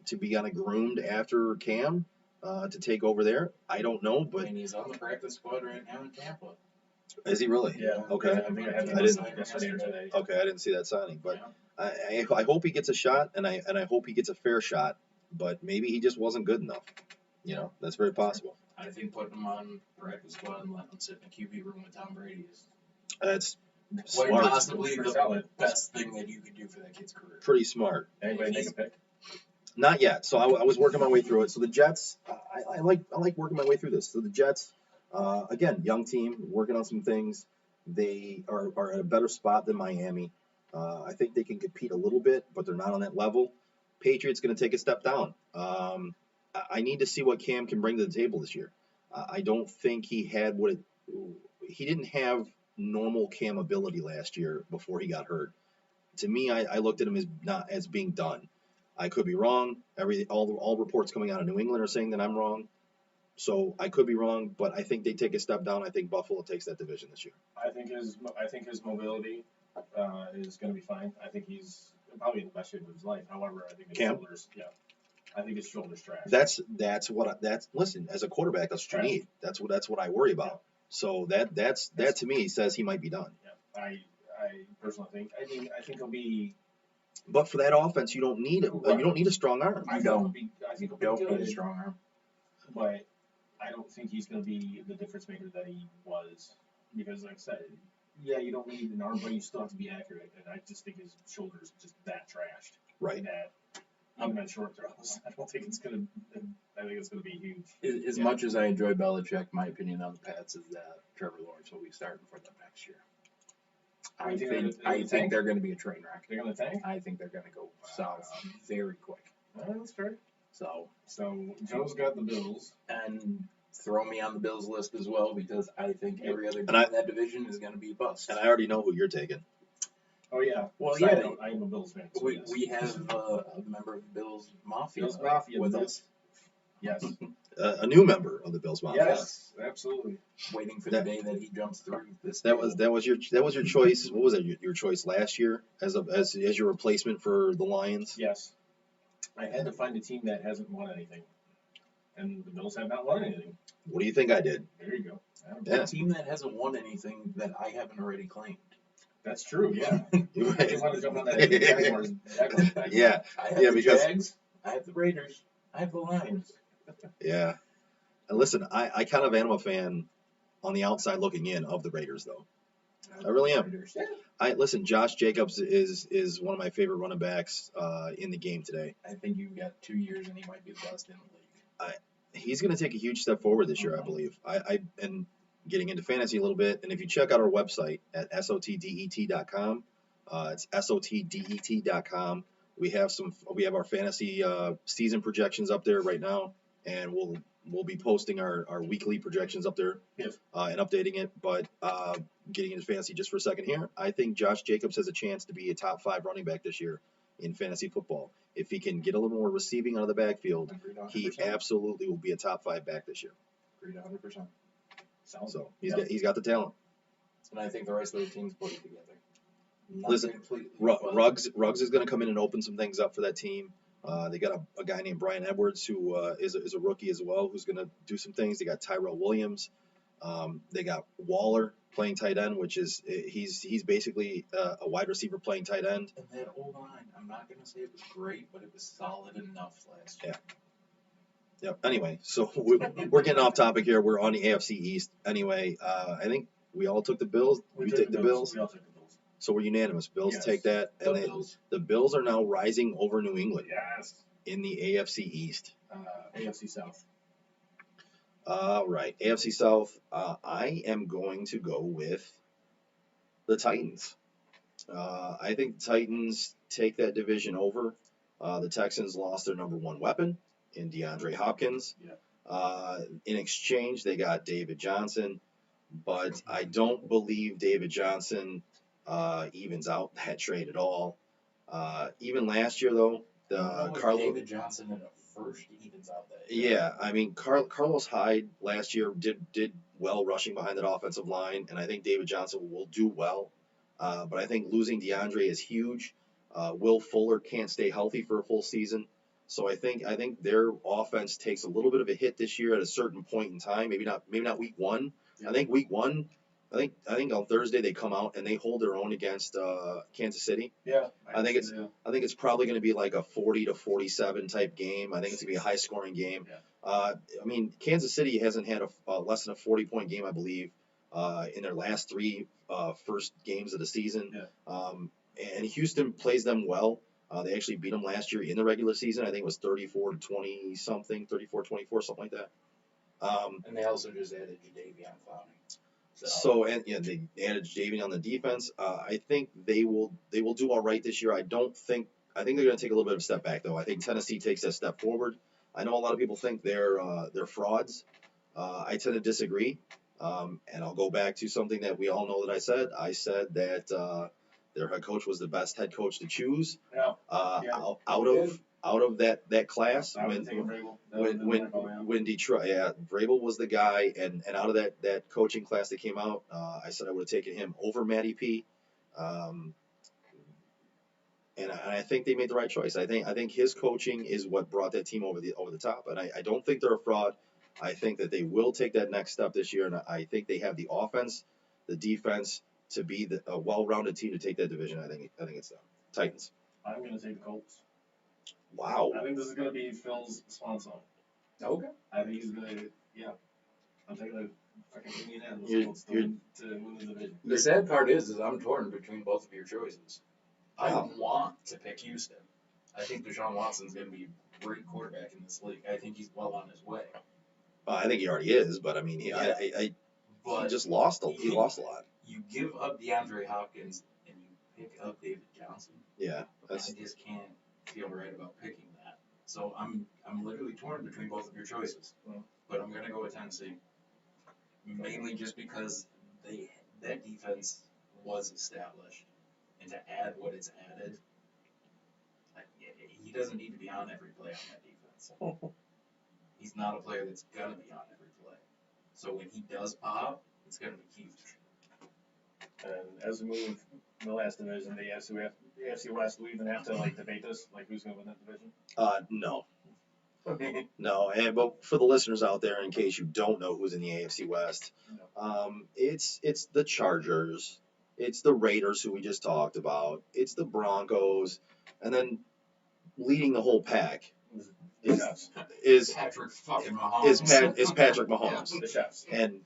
Speaker 4: kind of groomed after Cam to take over there. I don't know,
Speaker 3: I
Speaker 4: but
Speaker 3: mean, he's on the practice squad right now in Tampa.
Speaker 4: is he really?
Speaker 6: Yeah.
Speaker 4: Okay.
Speaker 6: I think I had
Speaker 4: I didn't-
Speaker 6: yesterday or today.
Speaker 4: Okay, I didn't see that signing, but
Speaker 3: Yeah.
Speaker 4: I hope he gets a shot, and I hope he gets a fair shot. But maybe he just wasn't good enough. That's very possible.
Speaker 3: I think putting him on practice squad and letting him sit in a QB room with Tom Brady is
Speaker 4: That's
Speaker 3: quite
Speaker 4: smart.
Speaker 3: possibly
Speaker 6: Pretty
Speaker 3: the
Speaker 6: solid.
Speaker 3: best thing that you could do for that kid's career.
Speaker 4: Pretty smart.
Speaker 6: Anybody take a pick?
Speaker 4: Not yet. So I was working my way through it. So the Jets, I like working my way through this. So the Jets, again, young team, working on some things. They are at a better spot than Miami. I think they can compete a little bit, but they're not on that level. Patriots going to take a step down. I need to see what Cam can bring to the table this year. I don't think he didn't have normal Cam ability last year before he got hurt. To me, I looked at him as being done. I could be wrong. All reports coming out of New England are saying that I'm wrong. So I could be wrong, but I think they take a step down. I think Buffalo takes that division this year.
Speaker 6: I think his mobility is going to be fine. I think he's probably in the best shape of his life. However, I think his
Speaker 4: Cam?
Speaker 6: shoulders, I think his shoulders trash.
Speaker 4: Listen, as a quarterback, that's what you need. That's what I worry about. So that to me says he might be done.
Speaker 6: Yeah, I personally think. I think he'll be.
Speaker 4: But for that offense, you don't need a strong arm.
Speaker 6: I think
Speaker 3: don't.
Speaker 6: he'll be
Speaker 3: Don't need a
Speaker 6: good,
Speaker 3: strong arm.
Speaker 6: but I don't think he's going to be the difference maker that he was. Because, like I said, you don't need an arm, but you still have to be accurate. And I just think his shoulders just that trashed.
Speaker 4: Right.
Speaker 6: That even on short throws, I don't think it's going to. I think it's going to be huge.
Speaker 3: As much as I enjoy Belichick, my opinion on the Pats is that Trevor Lawrence will be starting for them next year. I think they're going to be a train wreck.
Speaker 6: They're going to tank.
Speaker 3: I think they're going to go south very quick.
Speaker 6: That's fair.
Speaker 3: So
Speaker 6: Joe's got the Bills.
Speaker 3: and throw me on the Bills list as well because I think every other team
Speaker 4: And I-
Speaker 3: in that division is going to be a bust.
Speaker 4: And I already know who you're taking.
Speaker 6: Oh yeah.
Speaker 3: Well,
Speaker 6: Side
Speaker 3: yeah.
Speaker 6: note, I am a Bills fan. So
Speaker 3: We,
Speaker 6: yes.
Speaker 3: we have a member of the Bills Mafia,
Speaker 6: Bills Mafia
Speaker 3: with
Speaker 6: Bills.
Speaker 3: us,
Speaker 6: Yes.
Speaker 4: A new member of the Bills Mafia.
Speaker 6: Yes. Absolutely.
Speaker 3: waiting for the day that he jumps through this.
Speaker 4: That was your choice. What was it? Your choice last year as your replacement for the Lions?
Speaker 6: Yes. I had to find a team that hasn't won anything, and the Bills have not won anything.
Speaker 4: What do you think I did?
Speaker 6: There you go.
Speaker 4: Yeah.
Speaker 3: A team that hasn't won anything that I haven't already claimed.
Speaker 6: That's true. Yeah.
Speaker 4: You're
Speaker 6: I didn't want to jump on that Jaguars.
Speaker 4: Yeah,
Speaker 3: I have
Speaker 4: Yeah,
Speaker 3: the
Speaker 4: because-
Speaker 3: Jags, I have the Raiders, I have the Lions.
Speaker 4: yeah. And listen, I kind of am a fan on the outside looking in of the Raiders, though. I really am.
Speaker 3: Raiders.
Speaker 4: Listen, Josh Jacobs is one of my favorite running backs in the game today.
Speaker 3: I think you've got 2 years and he might be the best in the league.
Speaker 4: He's going to take a huge step forward this year, I believe. And getting into fantasy a little bit, and if you check out our website at sotdet.com, it's sotdet.com. We have our fantasy season projections up there right now, and we'll be posting our weekly projections up there and updating it. But getting into fantasy just for a second here, I think Josh Jacobs has a chance to be a top 5 running back this year in fantasy football. If he can get a little more receiving out of the backfield,
Speaker 3: Agreed
Speaker 4: he
Speaker 3: 100%.
Speaker 4: absolutely will be a top 5 back this year.
Speaker 3: Agreed 100%.
Speaker 4: So he's got the talent.
Speaker 3: And I think the rest of the team's put it together. Not
Speaker 4: Listen,
Speaker 3: completely, but
Speaker 4: Ruggs is going to come in and open some things up for that team. They got a guy named Brian Edwards who is a rookie as well, who's going to do some things. They got Tyrell Williams. They got Waller playing tight end, which is he's basically a wide receiver playing tight end.
Speaker 3: And that O-line, I'm not going to say it was great, but it was solid enough last year.
Speaker 4: Yep. Anyway, so we're getting off topic here. We're on the AFC East. Anyway, I think we all took the Bills. We took the Bills.
Speaker 6: We all took the Bills.
Speaker 4: So we're unanimous. Bills
Speaker 6: Yes.
Speaker 4: take that, and the Bills are now rising over New England
Speaker 6: Yes.
Speaker 4: in the AFC East.
Speaker 6: AFC South.
Speaker 4: Right. AFC South. I am going to go with the Titans. I think the Titans take that division over. The Texans lost their number one weapon in DeAndre Hopkins.
Speaker 6: Yeah.
Speaker 4: In exchange, they got David Johnson, but I don't believe David Johnson evens out that trade at all. Even last year, though,
Speaker 3: David Johnson in a first evens out that.
Speaker 4: Yeah, I mean, Carlos Hyde last year did well rushing behind that offensive line, and I think David Johnson will do well. But I think losing DeAndre is huge. Will Fuller can't stay healthy for a full season. So I think their offense takes a little bit of a hit this year at a certain point in time. Maybe not week one.
Speaker 6: Yeah.
Speaker 4: I think week one. I think on Thursday they come out and they hold their own against Kansas City.
Speaker 6: Yeah.
Speaker 4: I think it's probably going to be like a 40-47 type game. I think it's going to be a high scoring game.
Speaker 6: Yeah.
Speaker 4: I mean, Kansas City hasn't had a less than a 40-point game, I believe, in their last three first games of the season.
Speaker 6: Yeah.
Speaker 4: And Houston plays them well. They actually beat them last year in the regular season. I think it was 34-20 something, 34-24, something like that.
Speaker 3: And they also just added Jadeveon Clowney.
Speaker 4: So they added Jadeveon on the defense. I think they will do all right this year. I think they're going to take a little bit of a step back though. I think Tennessee takes that step forward. I know a lot of people think they're frauds. I tend to disagree. And I'll go back to something that we all know that I said. I said that their head coach was the best head coach to choose.
Speaker 6: Yeah.
Speaker 4: Out of that class.
Speaker 6: I would take Vrabel.
Speaker 4: When Detroit, Vrabel was the guy, and out of that coaching class that came out, I said I would have taken him over Matty P. And I think they made the right choice. I think his coaching is what brought that team over the top. And I don't think they're a fraud. I think that they will take that next step this year, and I think they have the offense, the defense to be a well-rounded team to take that division. I think it's them. Titans.
Speaker 6: I'm going to take the Colts.
Speaker 4: Wow.
Speaker 6: I think this is going to be Phil's swan song.
Speaker 3: Okay.
Speaker 6: I think he's going to, I'm taking the fucking Indianapolis to win the division.
Speaker 3: The sad part is I'm torn between both of your choices. I
Speaker 4: Wow.
Speaker 3: want to pick Houston. I think Deshaun Watson's going to be a great quarterback in this league. I think he's well on his way.
Speaker 4: I think he already is, but I mean, he just lost. He lost a lot.
Speaker 3: You give up DeAndre Hopkins and you pick up David Johnson.
Speaker 4: Yeah,
Speaker 3: I just can't feel right about picking that. So I'm literally torn between both of your choices. But I'm gonna go with Tennessee. Mainly just because that defense was established. And to add what it's added, he doesn't need to be on every play on that defense. He's not a player that's gonna be on every play. So when he does pop, it's gonna be huge.
Speaker 6: And as we move the last division, the AFC West, do we even have to debate this? Who's going to win that division?
Speaker 4: No. No, but for the listeners out there, in case you don't know who's in the AFC West, it's the Chargers, it's the Raiders who we just talked about, it's the Broncos, and then leading the whole pack is
Speaker 3: Patrick fucking Mahomes.
Speaker 4: is Patrick Mahomes.
Speaker 6: The Chefs.
Speaker 4: And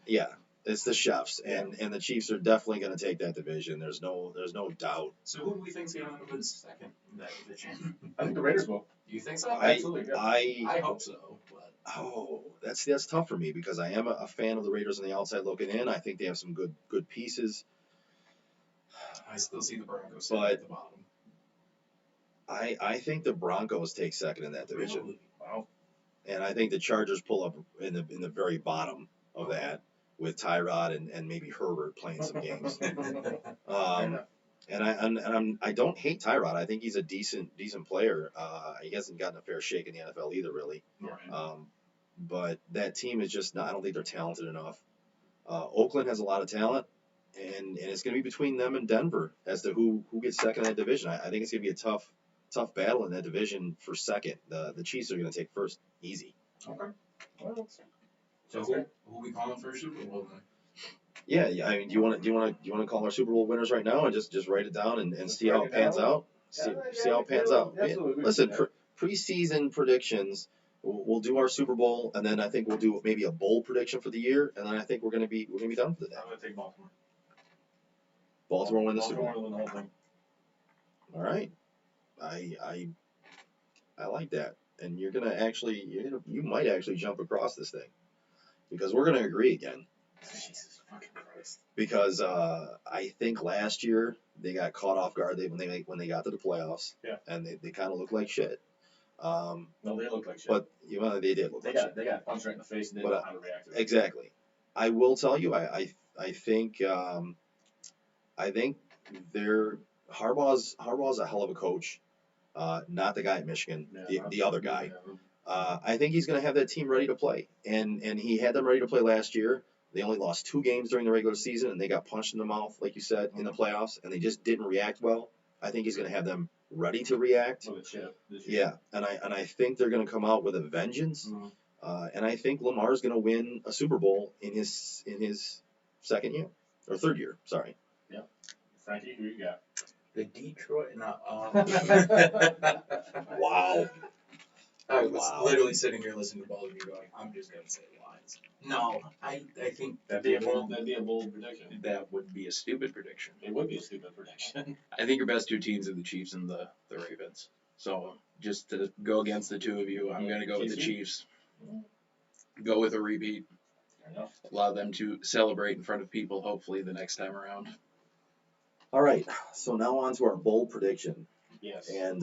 Speaker 4: it's the Chefs, and the Chiefs are definitely going to take that division. There's no doubt.
Speaker 3: So who do we think's going to win second in that division?
Speaker 6: I think the Raiders will.
Speaker 3: Do you think so?
Speaker 6: Absolutely. Yeah.
Speaker 3: I hope so. But
Speaker 4: That's tough for me because I am a fan of the Raiders on the outside looking in. I think they have some good pieces.
Speaker 3: I still see the Broncos sitting at the bottom.
Speaker 4: I think the Broncos take second in that division.
Speaker 3: Really?
Speaker 6: Wow.
Speaker 4: And I think the Chargers pull up in the very bottom of that with Tyrod and maybe Herbert playing some games. And I don't hate Tyrod. I think he's a decent player. He hasn't gotten a fair shake in the NFL either, really.
Speaker 3: Right.
Speaker 4: But that team is just not. I don't think they're talented enough. Oakland has a lot of talent, and it's going to be between them and Denver as to who gets second in that division. I think it's going to be a tough battle in that division for second. The Chiefs are going to take first, easy.
Speaker 6: Okay. Well,
Speaker 3: So who we calling for Super Bowl then?
Speaker 4: Yeah. I mean, do you want to call our Super Bowl winners right now and just write it down and
Speaker 2: Just
Speaker 4: see how
Speaker 2: write
Speaker 4: it
Speaker 2: it
Speaker 4: pans
Speaker 2: down?
Speaker 4: out? See how it pans out.
Speaker 2: Absolutely. we can
Speaker 4: Listen,
Speaker 2: do that.
Speaker 4: preseason predictions. We'll do our Super Bowl, and then I think we'll do maybe a bold prediction for the year, and then I think we're gonna be done for the day.
Speaker 6: I'm gonna take Baltimore.
Speaker 4: Baltimore win the Super
Speaker 6: Baltimore
Speaker 4: Bowl.
Speaker 6: win the whole thing.
Speaker 4: All right. I like that, and you might actually jump across this thing because we're gonna agree again.
Speaker 2: Jesus fucking Christ.
Speaker 4: Because I think last year they got caught off guard when they got to the playoffs.
Speaker 2: Yeah.
Speaker 4: And they kind of looked like shit.
Speaker 2: No, they look like shit.
Speaker 4: But they did look
Speaker 2: they
Speaker 4: like
Speaker 2: got
Speaker 4: shit.
Speaker 2: they got punched right in the face and didn't
Speaker 4: But,
Speaker 2: know how to react to it.
Speaker 4: Exactly. I will tell you, I think Harbaugh's a hell of a coach. Not the guy at Michigan,
Speaker 2: Yeah,
Speaker 4: the other guy.
Speaker 2: Yeah.
Speaker 4: I think he's going to have that team ready to play, and he had them ready to play last year. They only lost 2 games during the regular season, and they got punched in the mouth, like you said, in the playoffs, and they just didn't react well. I think he's going to have them ready to react.
Speaker 2: With a chip this year.
Speaker 4: Yeah, and I think they're going to come out with a vengeance,
Speaker 2: Mhm.
Speaker 4: and I think Lamar's going to win a Super Bowl in his second year or third year. Sorry.
Speaker 2: Frankie, who you got?
Speaker 3: The Detroit. No,
Speaker 4: Wow.
Speaker 3: I was
Speaker 4: Wow.
Speaker 3: literally sitting here listening to both of you going, I'm just gonna say Lions. No, I think
Speaker 2: That'd be a bold prediction.
Speaker 3: that would be a stupid prediction.
Speaker 2: It would be a stupid prediction.
Speaker 3: I think your best 2 teams are the Chiefs and the Ravens. So just to go against the 2 of you, I'm gonna go with the Chiefs. Go with a repeat.
Speaker 2: Fair enough.
Speaker 3: Allow them to celebrate in front of people, hopefully the next time around.
Speaker 4: All right, so now on to our bold prediction.
Speaker 2: Yes.
Speaker 4: And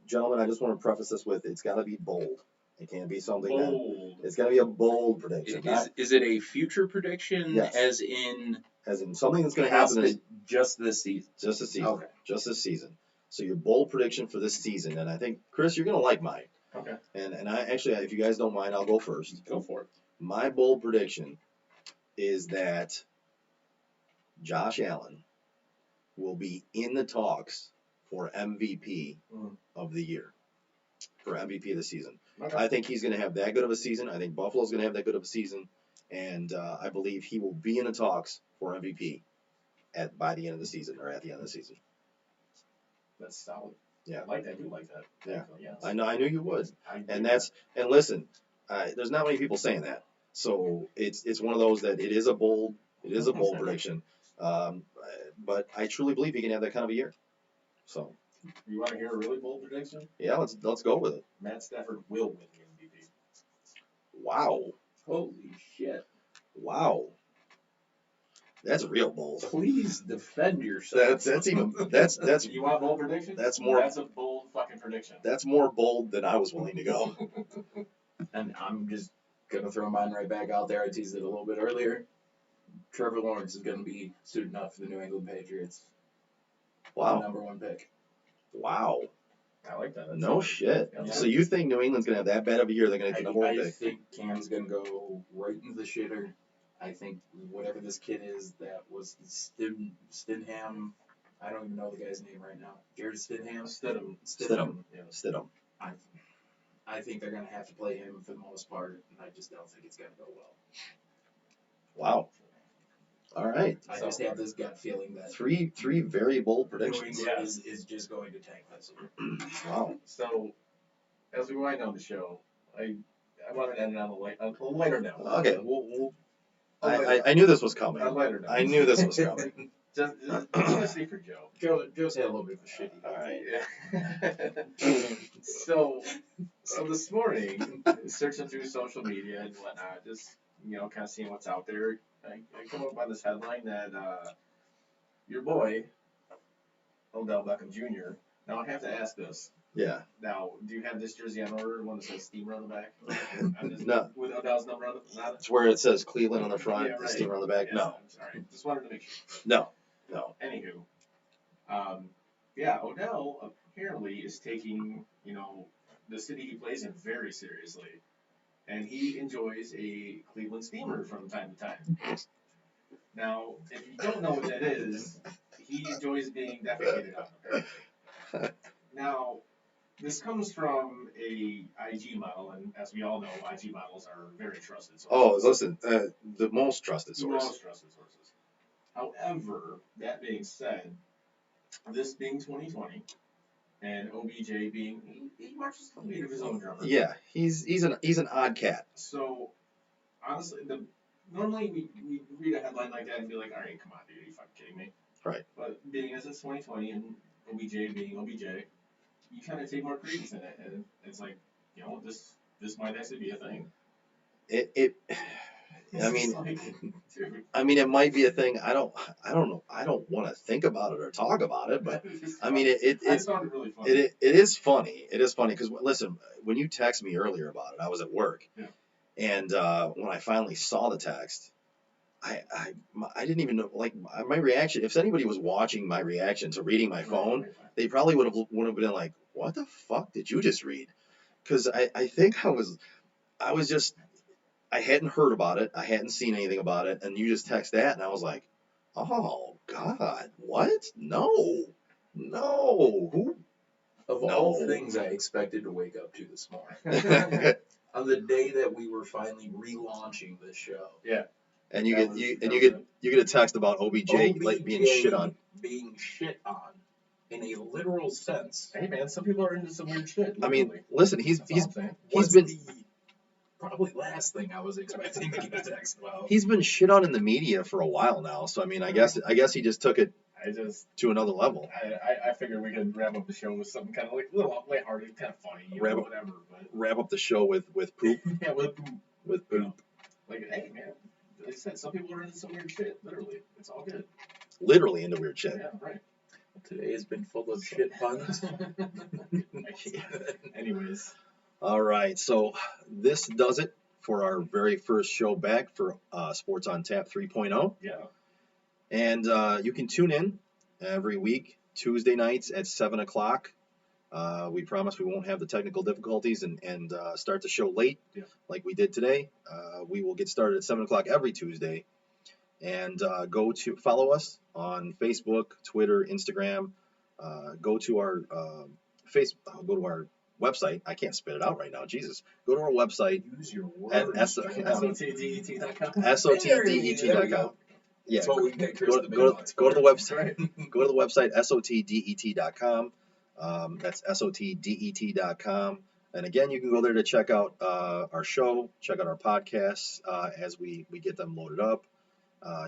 Speaker 4: gentlemen, I just want to preface this with it's got to be bold. It can't be something that
Speaker 2: Bold.
Speaker 4: it's got to be a bold prediction, not
Speaker 3: Is it a future prediction,
Speaker 4: Yes.
Speaker 3: as in
Speaker 4: as in something that's going to happen in
Speaker 3: just this season?
Speaker 4: just this season.
Speaker 3: Okay.
Speaker 4: Just this season. So your bold prediction for this season, and I think Chris, you're going to like mine.
Speaker 2: Okay.
Speaker 4: And I actually, if you guys don't mind, I'll go first.
Speaker 2: Go for it.
Speaker 4: My bold prediction is that Josh Allen will be in the talks for MVP
Speaker 2: Mhm.
Speaker 4: of the year, for MVP of the season.
Speaker 2: Okay.
Speaker 4: I think he's going to have that good of a season. I think Buffalo's going to have that good of a season, and I believe he will be in the talks for MVP by the end of the season or at the end of the season.
Speaker 2: That's solid.
Speaker 4: Yeah.
Speaker 2: I like that. I do like that.
Speaker 4: Yeah.
Speaker 2: Yes.
Speaker 4: I knew you would.
Speaker 2: I do.
Speaker 4: And listen, there's not many people saying that, so it's one of those that it is a bold prediction. But I truly believe he can have that kind of a year. So
Speaker 2: You want to hear a really bold prediction?
Speaker 4: yeah, let's go with it.
Speaker 2: Matt Stafford will win the MVP.
Speaker 4: Wow,
Speaker 3: Holy shit.
Speaker 4: wow, that's real bold.
Speaker 3: Please defend yourself.
Speaker 4: That's
Speaker 2: You want a bold prediction?
Speaker 4: That's more-
Speaker 2: That's a bold fucking prediction.
Speaker 4: that's more bold than I was willing to go.
Speaker 3: And I'm just gonna throw mine right back out there. I teased it a little bit earlier. Trevor Lawrence is gonna be suiting up for the New England Patriots.
Speaker 4: Wow,
Speaker 3: Number 1 pick.
Speaker 4: wow,
Speaker 2: I like that. That's
Speaker 4: no
Speaker 2: solid.
Speaker 4: shit.
Speaker 2: Yeah.
Speaker 4: So you think New England's gonna have that bad of a year? They're gonna get the number 1
Speaker 3: I
Speaker 4: pick.
Speaker 3: think Cam's gonna go right into the shitter. I think whatever this kid is that was Stidham, I don't even know the guy's name right now. Jared Stidham?
Speaker 4: Stidham.
Speaker 2: Yeah.
Speaker 4: Stidham.
Speaker 3: I think they're gonna have to play him for the most part, and I just don't think it's gonna go well.
Speaker 4: Wow. All right.
Speaker 3: I just have this gut feeling that
Speaker 4: Three very bold
Speaker 3: New
Speaker 4: predictions.
Speaker 3: England is just going to tank this year.
Speaker 4: Wow.
Speaker 2: So, as we wind down the show, I want to end it on a lighter note.
Speaker 4: Okay. I knew this was coming.
Speaker 2: A lighter note.
Speaker 4: I knew this was coming.
Speaker 2: Just a secret, Joe.
Speaker 3: Joe's had a little bit of a shitty.
Speaker 4: All right.
Speaker 2: Yeah. so this morning, searching through social media and whatnot, just kind of seeing what's out there, I come up on this headline that your boy, Odell Beckham Jr. Now I have to ask this.
Speaker 4: Yeah.
Speaker 2: Now, do you have this jersey on order, one that says Steamer on the back?
Speaker 4: No.
Speaker 2: With Odell's number on the not?
Speaker 4: It's where it says Cleveland on the front,
Speaker 2: Yeah,
Speaker 4: the
Speaker 2: right.
Speaker 4: steamer on the back.
Speaker 2: Yeah,
Speaker 4: No.
Speaker 2: I'm sorry. Just wanted to make sure.
Speaker 4: No.
Speaker 2: Anywho, Odell apparently is taking, the city he plays in very seriously. And he enjoys a Cleveland steamer from time to time. Now, if you don't know what that is, he enjoys being defecated on. Now,
Speaker 6: This comes from a IG model, and as we all know, IG models are very trusted
Speaker 1: Oh,
Speaker 6: sources.
Speaker 1: listen, the most trusted source.
Speaker 6: Most trusted sources. However, that being said, this being 2020, and OBJ being he marches to the beat of his own drummer.
Speaker 1: Yeah, he's an odd cat.
Speaker 6: So honestly, normally we read a headline like that and be like, all right, come on, dude, are you fucking kidding me?
Speaker 1: Right.
Speaker 6: But being as it's 2020 and OBJ being OBJ, you kind of take more credence in it, and it's like, this might actually be a thing.
Speaker 1: I mean,
Speaker 6: Like, dude.
Speaker 1: it might be a thing. I don't know. I don't want to think about it or talk about it, but I mean,
Speaker 6: I just found it really funny.
Speaker 1: it is funny. It is funny because listen, when you texted me earlier about it, I was at work,
Speaker 6: Yeah.
Speaker 1: and when I finally saw the text, I didn't even know, like, my reaction. If anybody was watching my reaction to reading my phone,
Speaker 6: Right.
Speaker 1: they probably would have been like, "What the fuck did you just read?" Because I think I was just, I hadn't heard about it, I hadn't seen anything about it, and you just text that, and I was like, "Oh God, what? No, who?"
Speaker 3: Of
Speaker 1: No.
Speaker 3: all things I expected to wake up to this morning, on the day that we were finally relaunching this show.
Speaker 6: Yeah.
Speaker 1: And you
Speaker 6: That
Speaker 1: get a text about OBJ like being shit on.
Speaker 3: Being shit on, in a literal sense.
Speaker 6: Hey man, some people are into some weird shit.
Speaker 1: I mean,
Speaker 6: literally.
Speaker 1: listen,
Speaker 6: That's all I'm saying.
Speaker 1: he's
Speaker 3: Was
Speaker 1: been
Speaker 3: the probably last thing I was expecting to get a text about.
Speaker 1: he's been shit on in the media for a while now. So I mean, I guess he just took it to another level.
Speaker 6: I figured we could wrap up the show with something kind of like a little lighthearted, kind of funny, whatever. But
Speaker 1: Wrap up the show with poop.
Speaker 6: yeah, with
Speaker 1: Poop.
Speaker 6: like, hey man, like I said, some people are into some weird shit. Literally, it's all good.
Speaker 1: Literally into weird shit.
Speaker 6: Yeah, right.
Speaker 3: Today has been full of shit puns.
Speaker 6: Anyways,
Speaker 1: All right, so this does it for our very first show back for Sports on Tap 3.0.
Speaker 6: yeah.
Speaker 1: And you can tune in every week, Tuesday nights at 7 o'clock. We promise we won't have the technical difficulties and start the show late like we did today. We will get started at 7 o'clock every Tuesday. And go to follow us on Facebook, Twitter, Instagram. Go to our go to our website. I can't spit it out right now. Jesus. Go to our website.
Speaker 6: Use your
Speaker 1: At
Speaker 6: words.
Speaker 1: SOTDET.com.
Speaker 6: SOTDET.com.
Speaker 1: Yeah.
Speaker 3: That's what we get Chris
Speaker 1: Go
Speaker 3: the
Speaker 1: to the website.
Speaker 6: Right.
Speaker 1: Go to the website SOTDET.com. That's SOTDET.com. And again, you can go there to check out our show, check out our podcasts as we get them loaded up.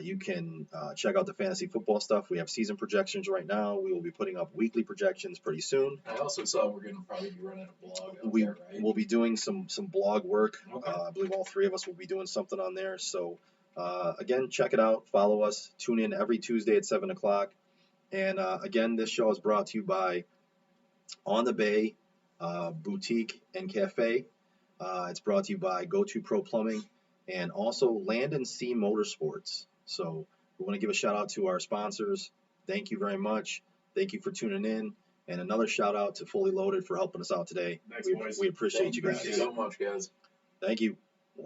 Speaker 1: You can check out the fantasy football stuff. We have season projections right now. We will be putting up weekly projections pretty soon.
Speaker 3: I also saw we're going to probably be running a blog out
Speaker 1: We
Speaker 3: there, right?
Speaker 1: will be doing some blog work.
Speaker 6: Okay.
Speaker 1: I believe all three of us will be doing something on there. So again, check it out. Follow us. Tune in every Tuesday at 7 o'clock. And again, this show is brought to you by On the Bay Boutique and Cafe. It's brought to you by Go2 Pro Plumbing and also Land and Sea Motorsports. So we want to give a shout out to our sponsors. Thank you very much. Thank you for tuning in. And another shout out to Fully Loaded for helping us out today.
Speaker 6: Thanks,
Speaker 1: We
Speaker 6: boys.
Speaker 1: appreciate you guys.
Speaker 3: Thank you so much, guys.
Speaker 1: Thank you.